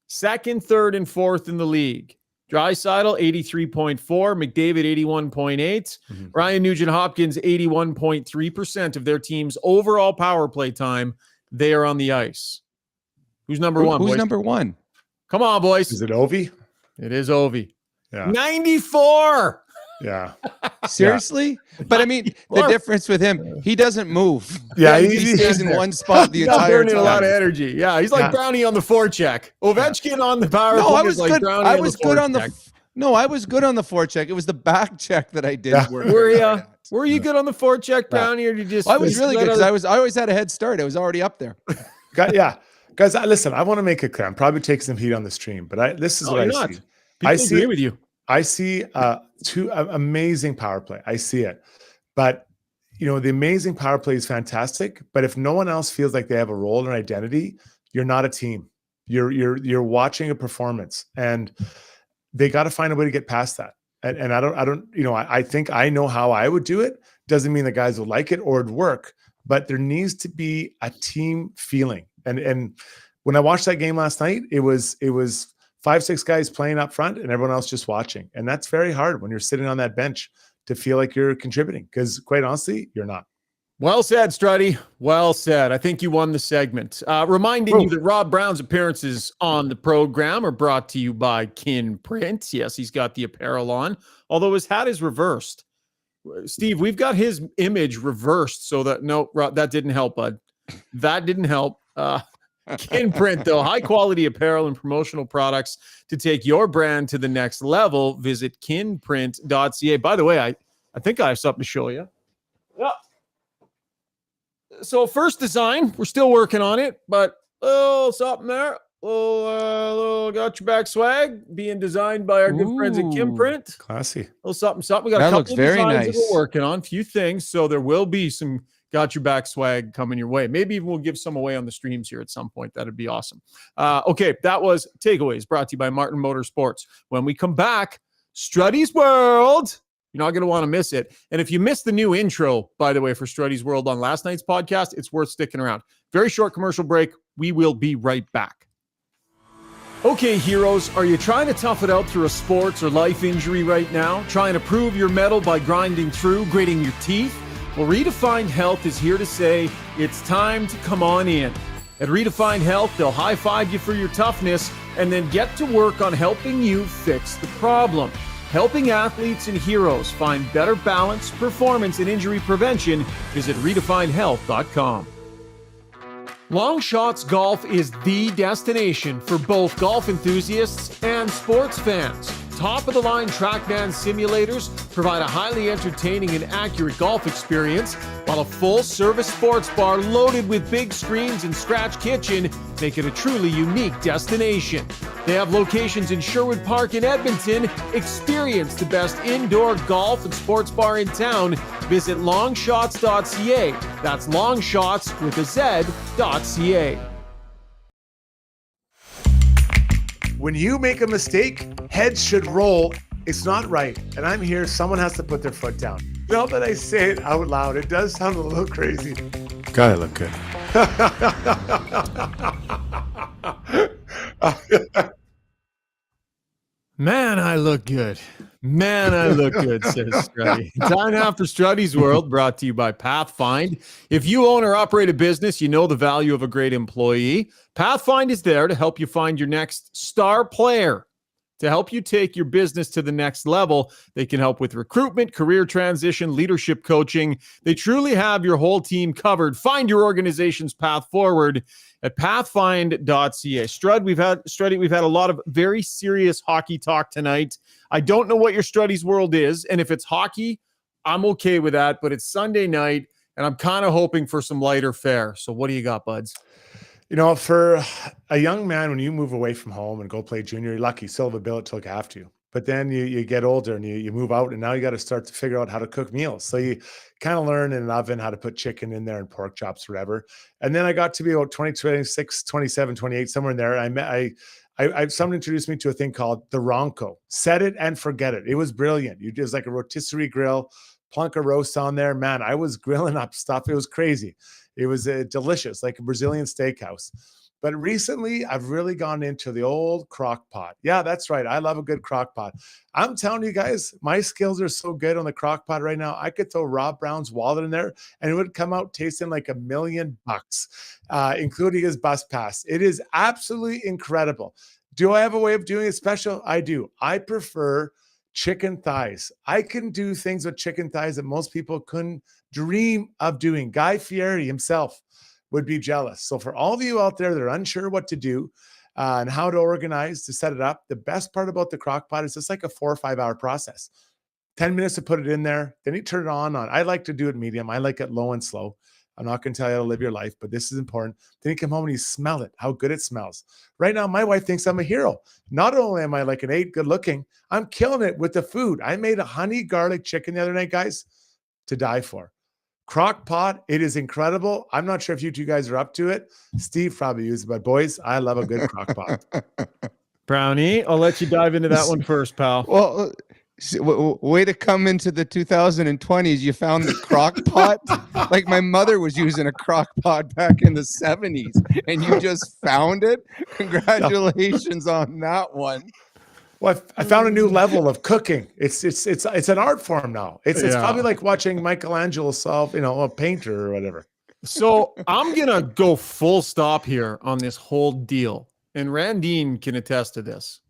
[SPEAKER 1] Second, third, and fourth in the league. Draisaitl, 83.4, McDavid, 81.8, Ryan Nugent-Hopkins, 81.3% of their team's overall power play time, they are on the ice. Who's number one, boys?
[SPEAKER 2] Who's number one?
[SPEAKER 1] Come on, boys.
[SPEAKER 3] Is it Ovi?
[SPEAKER 1] It is Ovi.
[SPEAKER 3] Yeah.
[SPEAKER 1] 94.
[SPEAKER 3] Yeah.
[SPEAKER 2] Seriously? But I mean, the difference with him, he doesn't move.
[SPEAKER 3] Yeah,
[SPEAKER 2] he stays in one spot the entire
[SPEAKER 1] burning
[SPEAKER 2] time.
[SPEAKER 1] a lot of energy. Yeah, he's like Brownie on the forecheck. Ovechkin on the power play.
[SPEAKER 2] I was
[SPEAKER 1] like
[SPEAKER 2] good.
[SPEAKER 1] Brownie
[SPEAKER 2] I was good on the.
[SPEAKER 1] forecheck.
[SPEAKER 2] No, I was good on the forecheck. It was the back check that I didn't work.
[SPEAKER 1] Were you good on the forecheck, Brownie, or did you just?
[SPEAKER 2] I was really good because I always had a head start. I was already up there.
[SPEAKER 3] Yeah, guys, listen. I want to make it clear. I'm probably taking some heat on the stream, but this is what I see.
[SPEAKER 1] People agree with you.
[SPEAKER 3] I see two amazing power play. I see it, but the amazing power play is fantastic. But if no one else feels like they have a role or identity, you're not a team. You're watching a performance, and they got to find a way to get past that. And I think I know how I would do it. Doesn't mean the guys will like it or it'd work, but there needs to be a team feeling. And when I watched that game last night, it was 5-6 guys playing up front and everyone else just watching. And that's very hard when you're sitting on that bench to feel like you're contributing, because quite honestly, you're not.
[SPEAKER 1] Well said, Struddy. Well said. I think you won the segment. Reminding you that Rob Brown's appearances on the program are brought to you by Kin Print. Yes, he's got the apparel on, although his hat is reversed. Steve, we've got his image reversed so that, no, Rob, that didn't help, bud. That didn't help. Kin Print, though, high quality apparel and promotional products to take your brand to the next level. Visit kinprint.ca. By the way, I think I have something to show you. Yeah. So first design, we're still working on it, but something there. Little got your back swag being designed by our good friends at Kin Print.
[SPEAKER 3] Classy.
[SPEAKER 1] Little something. We got a couple of designs that we're working on, a few things. So there will be some got your back swag coming your way. Maybe even we'll give some away on the streams here at some point. That'd be awesome. Okay, that was Takeaways brought to you by Martin Motorsports. When we come back, Struddy's World. You're not going to want to miss it. And if you missed the new intro, by the way, for Struddy's World on last night's podcast, it's worth sticking around. Very short commercial break. We will be right back. Okay, heroes, are you trying to tough it out through a sports or life injury right now? Trying to prove your mettle by grinding through, gritting your teeth? Well, Redefined Health is here to say it's time to come on in. At Redefined Health, they'll high-five you for your toughness and then get to work on helping you fix the problem. Helping athletes and heroes find better balance, performance, and injury prevention. Visit redefinedhealth.com. Long Shots Golf is the destination for both golf enthusiasts and sports fans. Top-of-the-line TrackMan simulators provide a highly entertaining and accurate golf experience, while a full-service sports bar loaded with big screens and scratch kitchen make it a truly unique destination. They have locations in Sherwood Park and Edmonton. Experience the best indoor golf and sports bar in town. Visit longshots.ca. That's longshots with a Z.ca.
[SPEAKER 3] When you make a mistake, heads should roll. It's not right. And I'm here. Someone has to put their foot down. Now that I say it out loud, it does sound a little crazy. God, I look good.
[SPEAKER 1] Man, I look good. Man, I look good, says Struddy. Time now for Struddy's World, brought to you by Pathfind. If you own or operate a business, you know the value of a great employee. Pathfind is there to help you find your next star player. To help you take your business to the next level, they can help with recruitment, career transition, leadership coaching. They truly have your whole team covered. Find your organization's path forward at pathfind.ca. Struddy, we've had a lot of very serious hockey talk tonight. I don't know what your Struddy's World is, and if it's hockey, I'm okay with that, but it's Sunday night and I'm kind of hoping for some lighter fare. So what do you got, buds?
[SPEAKER 3] You know, for a young man, when you move away from home and go play junior, you're lucky, still have a billet to look after you. But then you get older and you move out, and now you got to start to figure out how to cook meals. So you kind of learn in an oven how to put chicken in there and pork chops, whatever. And then I got to be about 26, 27, 28, somewhere in there. Someone introduced me to a thing called the Ronco. Set it and forget it. It was brilliant. It was like a rotisserie grill, plunk of roast on there. Man, I was grilling up stuff. It was crazy. It was delicious, like a Brazilian steakhouse. But recently, I've really gone into the old crock pot. Yeah, that's right. I love a good crock pot. I'm telling you guys, my skills are so good on the crock pot right now. I could throw Rob Brown's wallet in there and it would come out tasting like $1 million, including his bus pass. It is absolutely incredible. Do I have a way of doing it special? I do. I prefer chicken thighs. I can do things with chicken thighs that most people couldn't dream of doing. Guy Fieri himself would be jealous. So for all of you out there that are unsure what to do and how to organize to set it up, the best part about the crock pot is it's like a 4 or 5 hour process. 10 minutes to put it in there. Then you turn it on. I like to do it medium. I like it low and slow. I'm not going to tell you how to live your life, but this is important. Then you come home and you smell it, how good it smells. Right now, my wife thinks I'm a hero. Not only am I like an 8 good looking, I'm killing it with the food. I made a honey garlic chicken the other night, guys, to die for. Crock pot, it is incredible. I'm not sure if you two guys are up to it. Steve probably uses it, but boys, I love a good crock pot.
[SPEAKER 1] Brownie, I'll let you dive into that one first, pal.
[SPEAKER 2] Well, way to come into the 2020s. You found the crock pot. Like my mother was using a crock pot back in the 70s, and you just found it. Congratulations on that one.
[SPEAKER 3] Well, I found a new level of cooking. It's an art form now. It's probably like watching Michelangelo solve, a painter or whatever.
[SPEAKER 1] So I'm gonna go full stop here on this whole deal, and Randine can attest to this.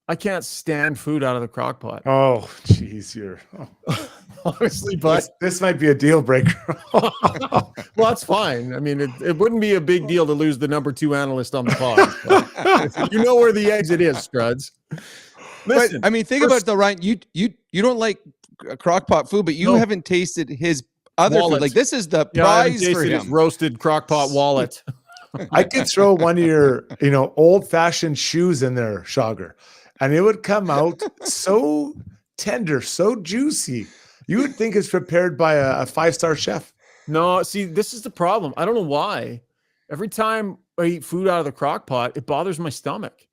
[SPEAKER 1] I can't stand food out of the crock pot.
[SPEAKER 3] Oh, geez,
[SPEAKER 1] Honestly, but
[SPEAKER 3] this might be a deal breaker.
[SPEAKER 1] well, that's fine. I mean, it wouldn't be a big deal to lose the number 2 analyst on the pod. You know where the exit is, Struds. Listen,
[SPEAKER 2] but, I mean, think about it though, Ryan. You don't like crock pot food, but you haven't tasted his other food. Like this is the prize for him.
[SPEAKER 1] His roasted crock pot wallet.
[SPEAKER 3] I could throw one of your, old fashioned shoes in there, Schauger, and it would come out so tender, so juicy. You would think it's prepared by a 5-star chef.
[SPEAKER 1] No, see, this is the problem. I don't know why. Every time I eat food out of the crock pot, it bothers my stomach.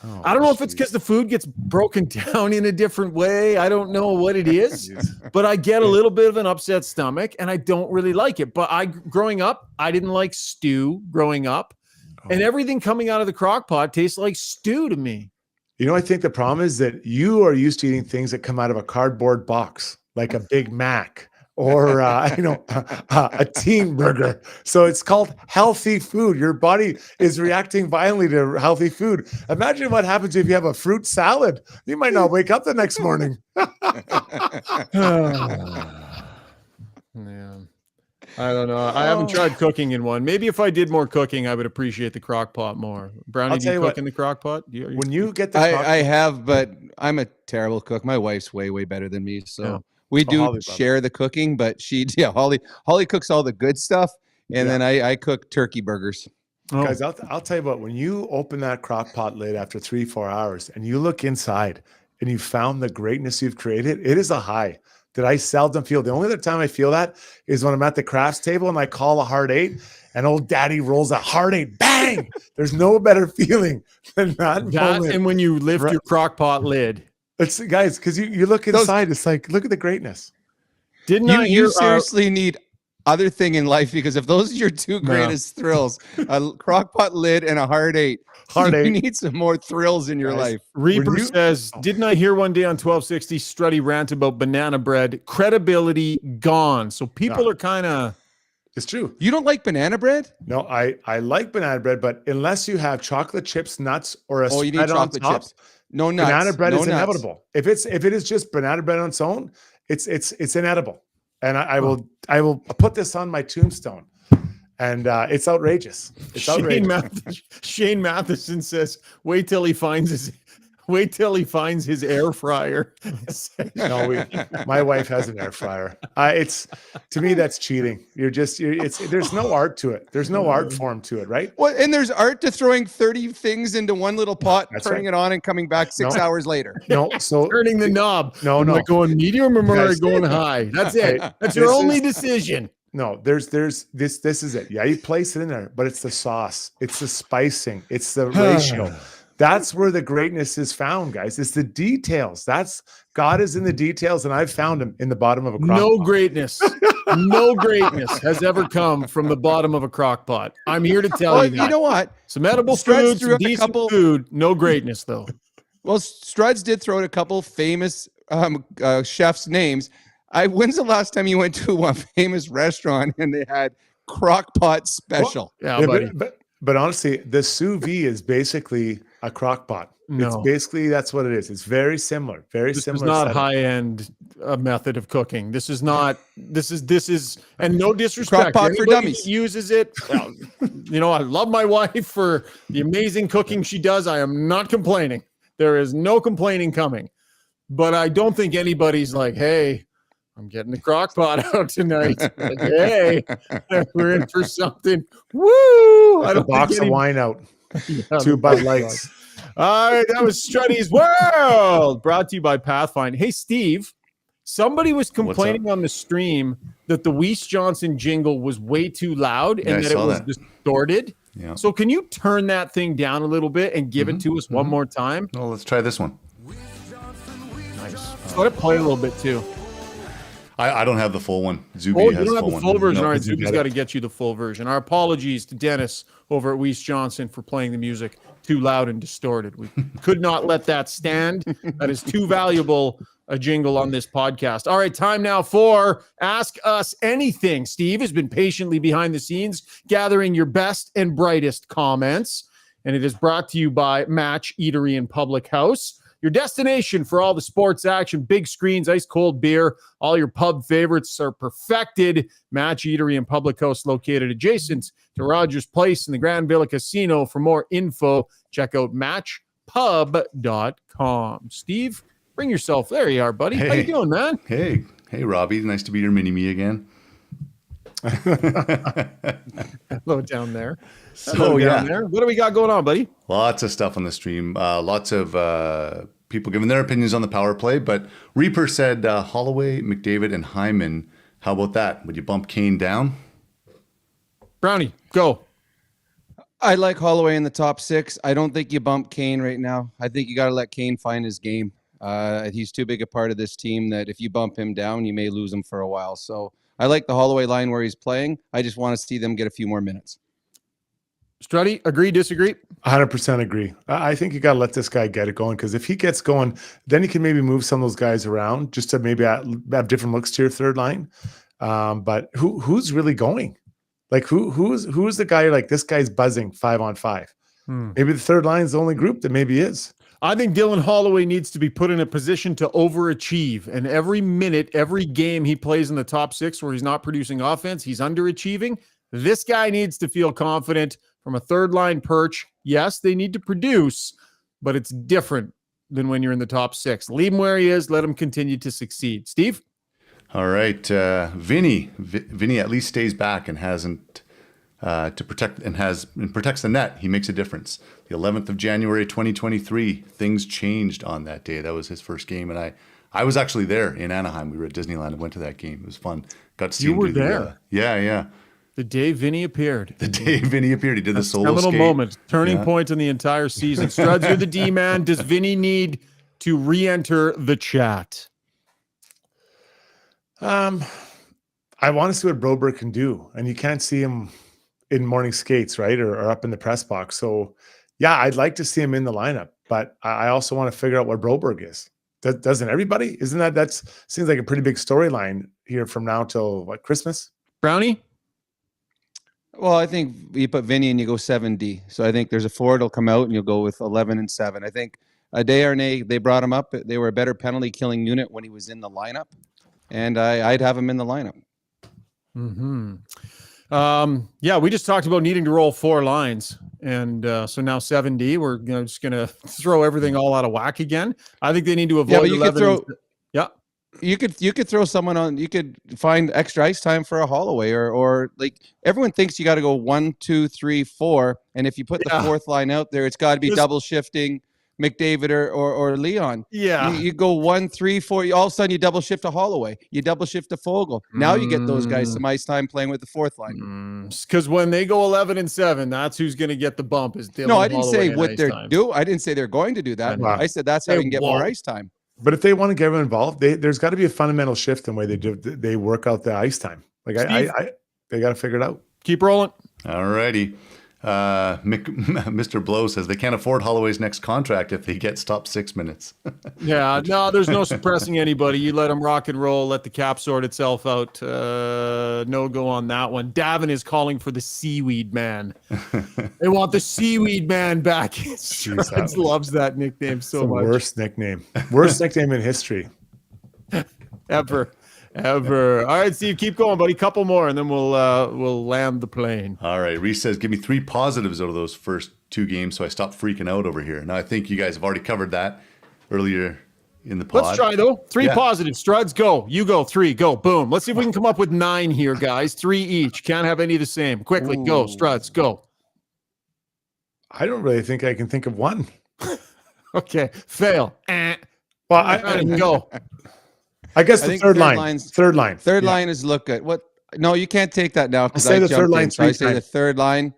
[SPEAKER 3] Oh,
[SPEAKER 1] I don't know if it's because the food gets broken down in a different way. I don't know what it is, but I get a little bit of an upset stomach and I don't really like it. But growing up, I didn't like stew growing up, and everything coming out of the crock pot tastes like stew to me.
[SPEAKER 3] I think the problem is that you are used to eating things that come out of a cardboard box, like a Big Mac or a teen burger. So it's called healthy food. Your body is reacting violently to healthy food. Imagine what happens if you have a fruit salad. You might not wake up the next morning.
[SPEAKER 1] Man, I don't know. I haven't tried cooking in one. Maybe if I did more cooking, I would appreciate the crock pot more. Brownie, do you cook in the crock pot?
[SPEAKER 3] When you get the
[SPEAKER 2] I have, but I'm a terrible cook. My wife's way better than me. So we do share the cooking, but Holly cooks all the good stuff. And then I cook turkey burgers.
[SPEAKER 3] Oh. Guys, I'll tell you what, when you open that crock pot lid after 3-4 hours and you look inside and you found the greatness you've created, it is a high that I seldom feel. The only other time I feel that is when I'm at the crafts table and I call a hard 8 and old daddy rolls a hard 8, bang! There's no better feeling than that moment.
[SPEAKER 1] And when you lift your crock pot lid.
[SPEAKER 3] It's, guys, because you look inside, it's like, look at the greatness.
[SPEAKER 2] You seriously need other thing in life, because if those are your 2 greatest thrills, a crock pot lid and a hard 8, you need some more thrills in your life.
[SPEAKER 1] Reaper says, didn't I hear one day on 1260 Struddy rant about banana bread? Credibility gone. So people are kind of...
[SPEAKER 3] It's true.
[SPEAKER 2] You don't like banana bread?
[SPEAKER 3] No, I like banana bread, but unless you have chocolate chips, nuts, or a
[SPEAKER 2] you need chocolate chips. No nuts.
[SPEAKER 3] Banana bread is
[SPEAKER 2] nuts.
[SPEAKER 3] inevitable. If it is just banana bread on its own, it's inedible. And I will put this on my tombstone. And it's outrageous. It's outrageous.
[SPEAKER 1] Shane Matheson says, wait till he finds Wait till he finds his air fryer.
[SPEAKER 3] No, my wife has an air fryer. It's to me that's cheating. There's no art to it. There's no art form to it, right?
[SPEAKER 2] Well, and there's art to throwing 30 things into one little pot, turning it on, and coming back 6 hours later.
[SPEAKER 3] No, so
[SPEAKER 1] turning the knob.
[SPEAKER 3] No,
[SPEAKER 1] like going medium or going high. That's it. That's your only decision.
[SPEAKER 3] No, this is it. Yeah, you place it in there, but it's the sauce, it's the spicing, it's the ratio. That's where the greatness is found, guys. It's the details. God is in the details, and I've found him in the bottom of a crock pot.
[SPEAKER 1] No greatness has ever come from the bottom of a crock pot. I'm here to tell you that.
[SPEAKER 2] You know what?
[SPEAKER 1] Some edible food, some decent food, no greatness though.
[SPEAKER 2] Well, Struds did throw out a couple famous chefs' names. When's the last time you went to a famous restaurant and they had crock pot special?
[SPEAKER 1] Well, buddy.
[SPEAKER 3] But honestly, the sous vide is basically a crock pot.
[SPEAKER 1] No.
[SPEAKER 3] It's basically, that's what it is. It's very similar. This is
[SPEAKER 1] not high-end method of cooking. This is, and no disrespect.
[SPEAKER 2] Crock pot for dummies.
[SPEAKER 1] Uses it. I love my wife for the amazing cooking she does. I am not complaining. There is no complaining coming. But I don't think anybody's like, hey, I'm getting the crock pot out tonight. Like, hey, we're in for something. Woo!
[SPEAKER 3] A box of wine out. 2 Bud Lights.
[SPEAKER 1] All right, that was Struddy's World, brought to you by Pathfind. Hey, Steve, somebody was complaining on the stream that the Weiss Johnson jingle was way too loud and that it was distorted.
[SPEAKER 5] Yeah.
[SPEAKER 1] So can you turn that thing down a little bit and give it to us one more time?
[SPEAKER 5] Well, let's try this one.
[SPEAKER 1] Nice. Let it play a little bit too.
[SPEAKER 5] I don't have the full one. Zuby
[SPEAKER 1] you
[SPEAKER 5] has
[SPEAKER 1] don't
[SPEAKER 5] the
[SPEAKER 1] have
[SPEAKER 5] full
[SPEAKER 1] the full
[SPEAKER 5] one.
[SPEAKER 1] version.
[SPEAKER 5] No,
[SPEAKER 1] All right, Zuby's got to get you the full version. Our apologies to Dennis over at Weiss Johnson for playing the music too loud and distorted. We could not let that stand. That is too valuable a jingle on this podcast. All right, time now for Ask Us Anything. Steve has been patiently behind the scenes gathering your best and brightest comments, and it is brought to you by Match Eatery and Public House. Your destination for all the sports action, big screens, ice cold beer, all your pub favorites are perfected. Match Eatery and Public House located adjacent to Rogers Place in the Grand Villa Casino. For more info, check out matchpub.com. Steve, bring yourself. There you are, buddy.
[SPEAKER 5] Hey.
[SPEAKER 1] How you doing, man?
[SPEAKER 5] Hey, Robbie. Nice to be your mini-me again.
[SPEAKER 1] Hello down there.
[SPEAKER 5] So,
[SPEAKER 1] there. What do we got going on, buddy?
[SPEAKER 5] Lots of stuff on the stream. Lots of people giving their opinions on the power play. But Reaper said Holloway, McDavid, and Hyman. How about that? Would you bump Kane down?
[SPEAKER 1] Brownie, go.
[SPEAKER 2] I like Holloway in the top 6. I don't think you bump Kane right now. I think you got to let Kane find his game. He's too big a part of this team that if you bump him down, you may lose him for a while. So I like the Holloway line where he's playing. I just want to see them get a few more minutes.
[SPEAKER 1] Struddy, agree, disagree?
[SPEAKER 3] 100% agree. I think you got to let this guy get it going, because if he gets going, then he can maybe move some of those guys around just to maybe have different looks to your third line. But who's really going? Like who's the guy you're like, this guy's buzzing 5-on-5? Maybe the third line is the only group that maybe is.
[SPEAKER 1] I think Dylan Holloway needs to be put in a position to overachieve. And every minute, every game he plays in the top 6 where he's not producing offense, he's underachieving. This guy needs to feel confident from a third line perch. Yes, they need to produce, but it's different than when you're in the top 6. Leave him where he is. Let him continue to succeed. Steve?
[SPEAKER 5] All right. Vinny at least stays back and hasn't to protect and protects the net. He makes a difference. The 11th of January, 2023, things changed on that day. That was his first game. And I was actually there in Anaheim. We were at Disneyland and went to that game. It was fun. Got to see
[SPEAKER 1] you
[SPEAKER 5] him
[SPEAKER 1] were
[SPEAKER 5] do
[SPEAKER 1] there.
[SPEAKER 5] Yeah.
[SPEAKER 1] The day Vinny appeared.
[SPEAKER 5] The day Vinny appeared. He did the solo
[SPEAKER 1] little
[SPEAKER 5] skate.
[SPEAKER 1] moment. Turning point in the entire season. Struds, you're the D-man. Does Vinny need to re-enter the chat?
[SPEAKER 3] I want to see what Broberg can do. And you can't see him in morning skates, right? Or up in the press box. So, yeah, I'd like to see him in the lineup. But I also want to figure out what Broberg is. Doesn't everybody? Isn't that seems like a pretty big storyline here from now till Christmas?
[SPEAKER 1] Brownie?
[SPEAKER 2] Well, I think you put Vinny and you go 7D. So I think there's a forward will come out and you'll go with 11 and 7. I think Desharnais, they brought him up. They were a better penalty killing unit when he was in the lineup. And I'd have him in the lineup.
[SPEAKER 1] Mm-hmm. Yeah, we just talked about needing to roll 4 lines. And so now 7D, we're just going to throw everything all out of whack again. I think they need to avoid.
[SPEAKER 2] Yeah, but you could throw.
[SPEAKER 1] Yeah.
[SPEAKER 2] You could throw someone on. You could find extra ice time for a Holloway, or like everyone thinks you got to go 1, 2, 3, 4, and if you put the 4th line out there, it's got to be double shifting McDavid or Leon.
[SPEAKER 1] Yeah,
[SPEAKER 2] you go 1, 3, 4. All of a sudden, you double shift a Holloway. You double shift a Fogel. Now you get those guys some ice time playing with the 4th line.
[SPEAKER 1] Because when they go 11-7, that's who's going to get the bump. Is Dylan
[SPEAKER 2] no, I didn't
[SPEAKER 1] Holloway
[SPEAKER 2] say what they're doing. I didn't say they're going to do that. I said that's how you can get more ice time.
[SPEAKER 3] But if they want to get everyone involved, there's got to be a fundamental shift in the way they work out the ice time. Like they got to figure it out.
[SPEAKER 1] Keep rolling.
[SPEAKER 5] All righty. Mr. Blow says they can't afford Holloway's next contract if he gets stopped 6 minutes.
[SPEAKER 1] Yeah, no, there's no suppressing anybody. You let them rock and roll, let the cap sort itself out. No go on that one. Davin is calling for the Seaweed Man. They want the Seaweed Man back. Strudwick loves that nickname so much.
[SPEAKER 3] Worst nickname in history
[SPEAKER 1] ever. All right, Steve, keep going, buddy. Couple more, and then we'll land the plane.
[SPEAKER 5] All right. Reese says, give me 3 positives out of those first 2 games, so I stop freaking out over here. Now, I think you guys have already covered that earlier in the pod.
[SPEAKER 1] Let's try, though. 3 positives. Struds, go. You go. 3, go. Boom. Let's see if we can come up with 9 here, guys. 3 each. Can't have any of the same. Quickly, go. Struds, go.
[SPEAKER 3] I don't really think I can think of one.
[SPEAKER 1] Okay. Fail.
[SPEAKER 3] Well, I
[SPEAKER 1] go.
[SPEAKER 3] I guess the third line.
[SPEAKER 2] Third line is look good. What? No, you can't take that now because
[SPEAKER 3] I say the third line.
[SPEAKER 2] So I say the third line.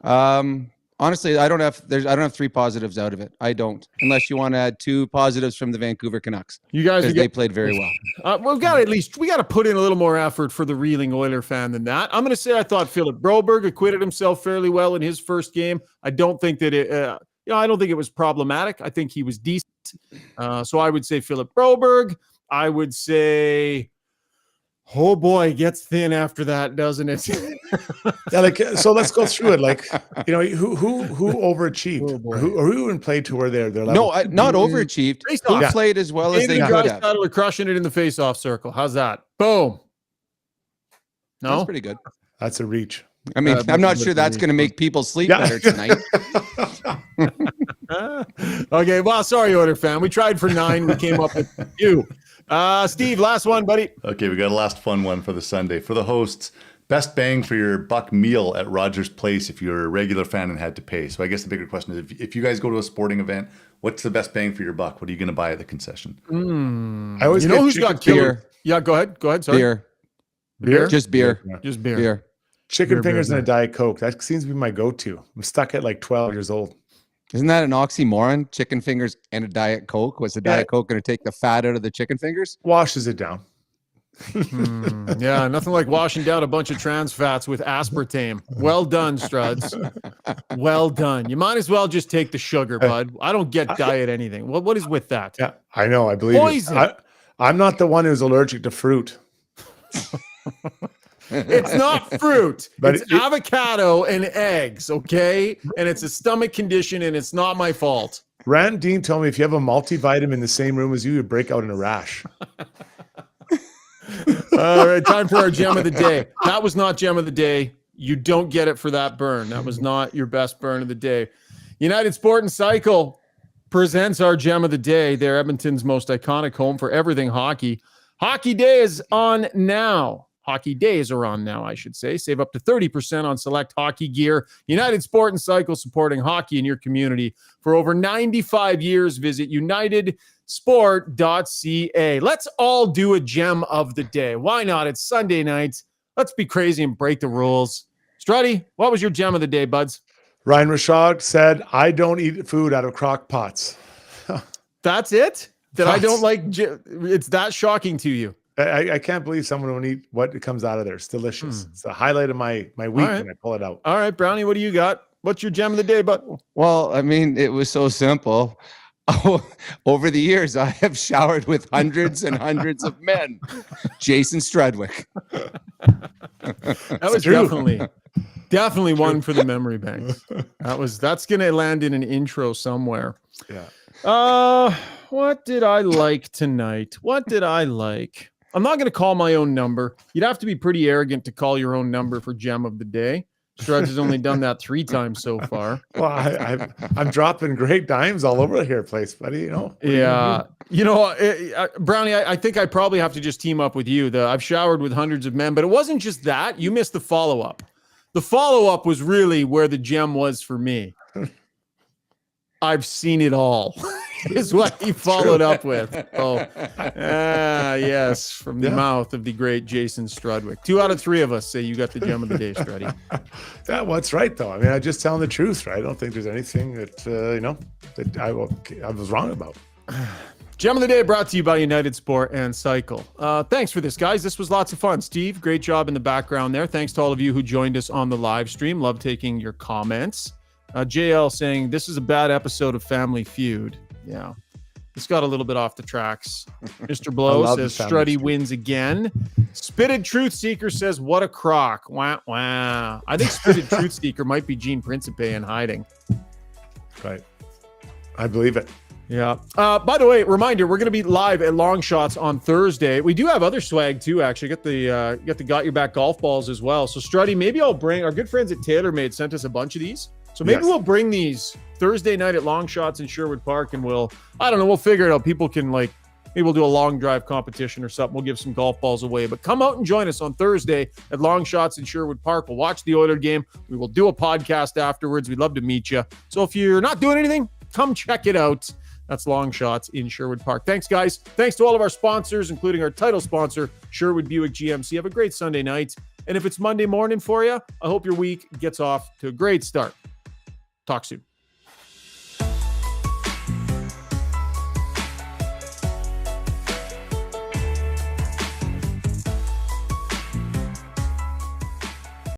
[SPEAKER 2] Honestly, I don't have 3 positives out of it. I don't, unless you want to add 2 positives from the Vancouver Canucks.
[SPEAKER 1] You guys,
[SPEAKER 2] because they played very well.
[SPEAKER 1] We got to put in a little more effort for the reeling Oiler fan than that. I'm going to say I thought Philip Broberg acquitted himself fairly well in his first game. I don't think that I don't think it was problematic. I think he was decent. So I would say Philip Broberg. I would say, oh boy, it gets thin after that, doesn't it?
[SPEAKER 3] Yeah, so let's go through it. Like, who overachieved?
[SPEAKER 2] Oh,
[SPEAKER 3] who even played to where their level?
[SPEAKER 2] No, not overachieved. Who played as well as they could have?
[SPEAKER 1] Are crushing it in the face-off circle. How's that? Boom. No,
[SPEAKER 2] that's pretty good.
[SPEAKER 3] That's a reach.
[SPEAKER 2] I mean, I'm not sure that's going to make people sleep better tonight.
[SPEAKER 1] Okay, well, sorry, Oiler fan. We tried for 9. We came up with 2. Steve, last one, buddy.
[SPEAKER 5] Okay, we got a last fun one for the Sunday. For the hosts, best bang for your buck meal at Rogers Place if you're a regular fan and had to pay. So I guess the bigger question is, if you guys go to a sporting event, what's the best bang for your buck? What are you going to buy at the concession?
[SPEAKER 3] I always
[SPEAKER 1] who's got killer? Yeah, go ahead. Sorry.
[SPEAKER 2] Beer? Just beer.
[SPEAKER 1] Just beer.
[SPEAKER 3] Chicken fingers and a Diet Coke. That seems to be my go-to. I'm stuck at like 12 years old.
[SPEAKER 2] Isn't that an oxymoron? Chicken fingers and a Diet Coke? Was the Diet Coke going to take the fat out of the chicken fingers?
[SPEAKER 3] Washes it down.
[SPEAKER 1] Yeah, nothing like washing down a bunch of trans fats with aspartame. Well done, Struds. Well done. You might as well just take the sugar, bud. I don't get diet anything. What is with that?
[SPEAKER 3] Yeah, I know. I believe
[SPEAKER 1] poison.
[SPEAKER 3] I'm not the one who's allergic to fruit.
[SPEAKER 1] It's not fruit. It's avocado and eggs, okay? And it's a stomach condition, and it's not my fault.
[SPEAKER 3] Rand Dean told me if you have a multivitamin in the same room as you break out in a rash.
[SPEAKER 1] All right, time for our gem of the day. That was not gem of the day. You don't get it for that burn. That was not your best burn of the day. United Sport and Cycle presents our gem of the day. They're Edmonton's most iconic home for everything hockey. Hockey Day is on now. Hockey days are on now, I should say. Save up to 30% on select hockey gear. United Sport and Cycle, supporting hockey in your community for over 95 years. Visit unitedsport.ca. Let's all do a gem of the day. Why not? It's Sunday night. Let's be crazy and break the rules. Struddy, what was your gem of the day, buds?
[SPEAKER 3] Ryan Rishaug said, I don't eat food out of crock pots.
[SPEAKER 1] That's it? I don't like, it's that shocking to you?
[SPEAKER 3] I can't believe someone won't eat what comes out of there. It's delicious. It's the highlight of my week when I pull it out.
[SPEAKER 1] All right, Brownie, what do you got? What's your gem of the day, bud?
[SPEAKER 2] Well, I mean, it was so simple. Over the years, I have showered with hundreds and hundreds of men. Jason Strudwick.
[SPEAKER 1] That was definitely one for the memory banks. That's gonna land in an intro somewhere.
[SPEAKER 3] Yeah.
[SPEAKER 1] What did I like tonight? What did I like? I'm not going to call my own number. You'd have to be pretty arrogant to call your own number for gem of the day. Struds has only done that 3 times so far.
[SPEAKER 3] Well, I'm dropping great dimes all over here, place, buddy. You know.
[SPEAKER 1] Yeah, Brownie, I think I probably have to just team up with you. I've showered with hundreds of men, but it wasn't just that. You missed the follow-up. The follow-up was really where the gem was for me. I've seen it all. Is what he followed up with. Oh, yes, from the mouth of the great Jason Strudwick. 2 out of 3 of us say you got the gem of the day, Struddy.
[SPEAKER 3] Yeah, well, that's right, though. I mean, I'm just telling the truth, right? I don't think there's anything that, that I was wrong about.
[SPEAKER 1] Gem of the day brought to you by United Sport and Cycle. Thanks for this, guys. This was lots of fun. Steve, great job in the background there. Thanks to all of you who joined us on the live stream. Love taking your comments. JL saying, this is a bad episode of Family Feud. Yeah, this got a little bit off the tracks. Mr. Blow says Struddy wins again. Spitted Truth Seeker says, what a crock. Wow, wow. I think Spitted Truth Seeker might be Gene Principe in hiding.
[SPEAKER 3] Right. I believe it.
[SPEAKER 1] Yeah. By the way, reminder, we're going to be live at Long Shots on Thursday. We do have other swag too, actually. Get the Got Your Back golf balls as well. So Struddy, maybe I'll bring, our good friends at TaylorMade sent us a bunch of these. So maybe we'll bring these Thursday night at Long Shots in Sherwood Park, and we'll figure it out. People can maybe we'll do a long drive competition or something. We'll give some golf balls away, but come out and join us on Thursday at Long Shots in Sherwood Park. We'll watch the Oilers game. We will do a podcast afterwards. We'd love to meet you. So if you're not doing anything, come check it out. That's Long Shots in Sherwood Park. Thanks, guys. Thanks to all of our sponsors, including our title sponsor, Sherwood Buick GMC. Have a great Sunday night. And if it's Monday morning for you, I hope your week gets off to a great start. Talk soon.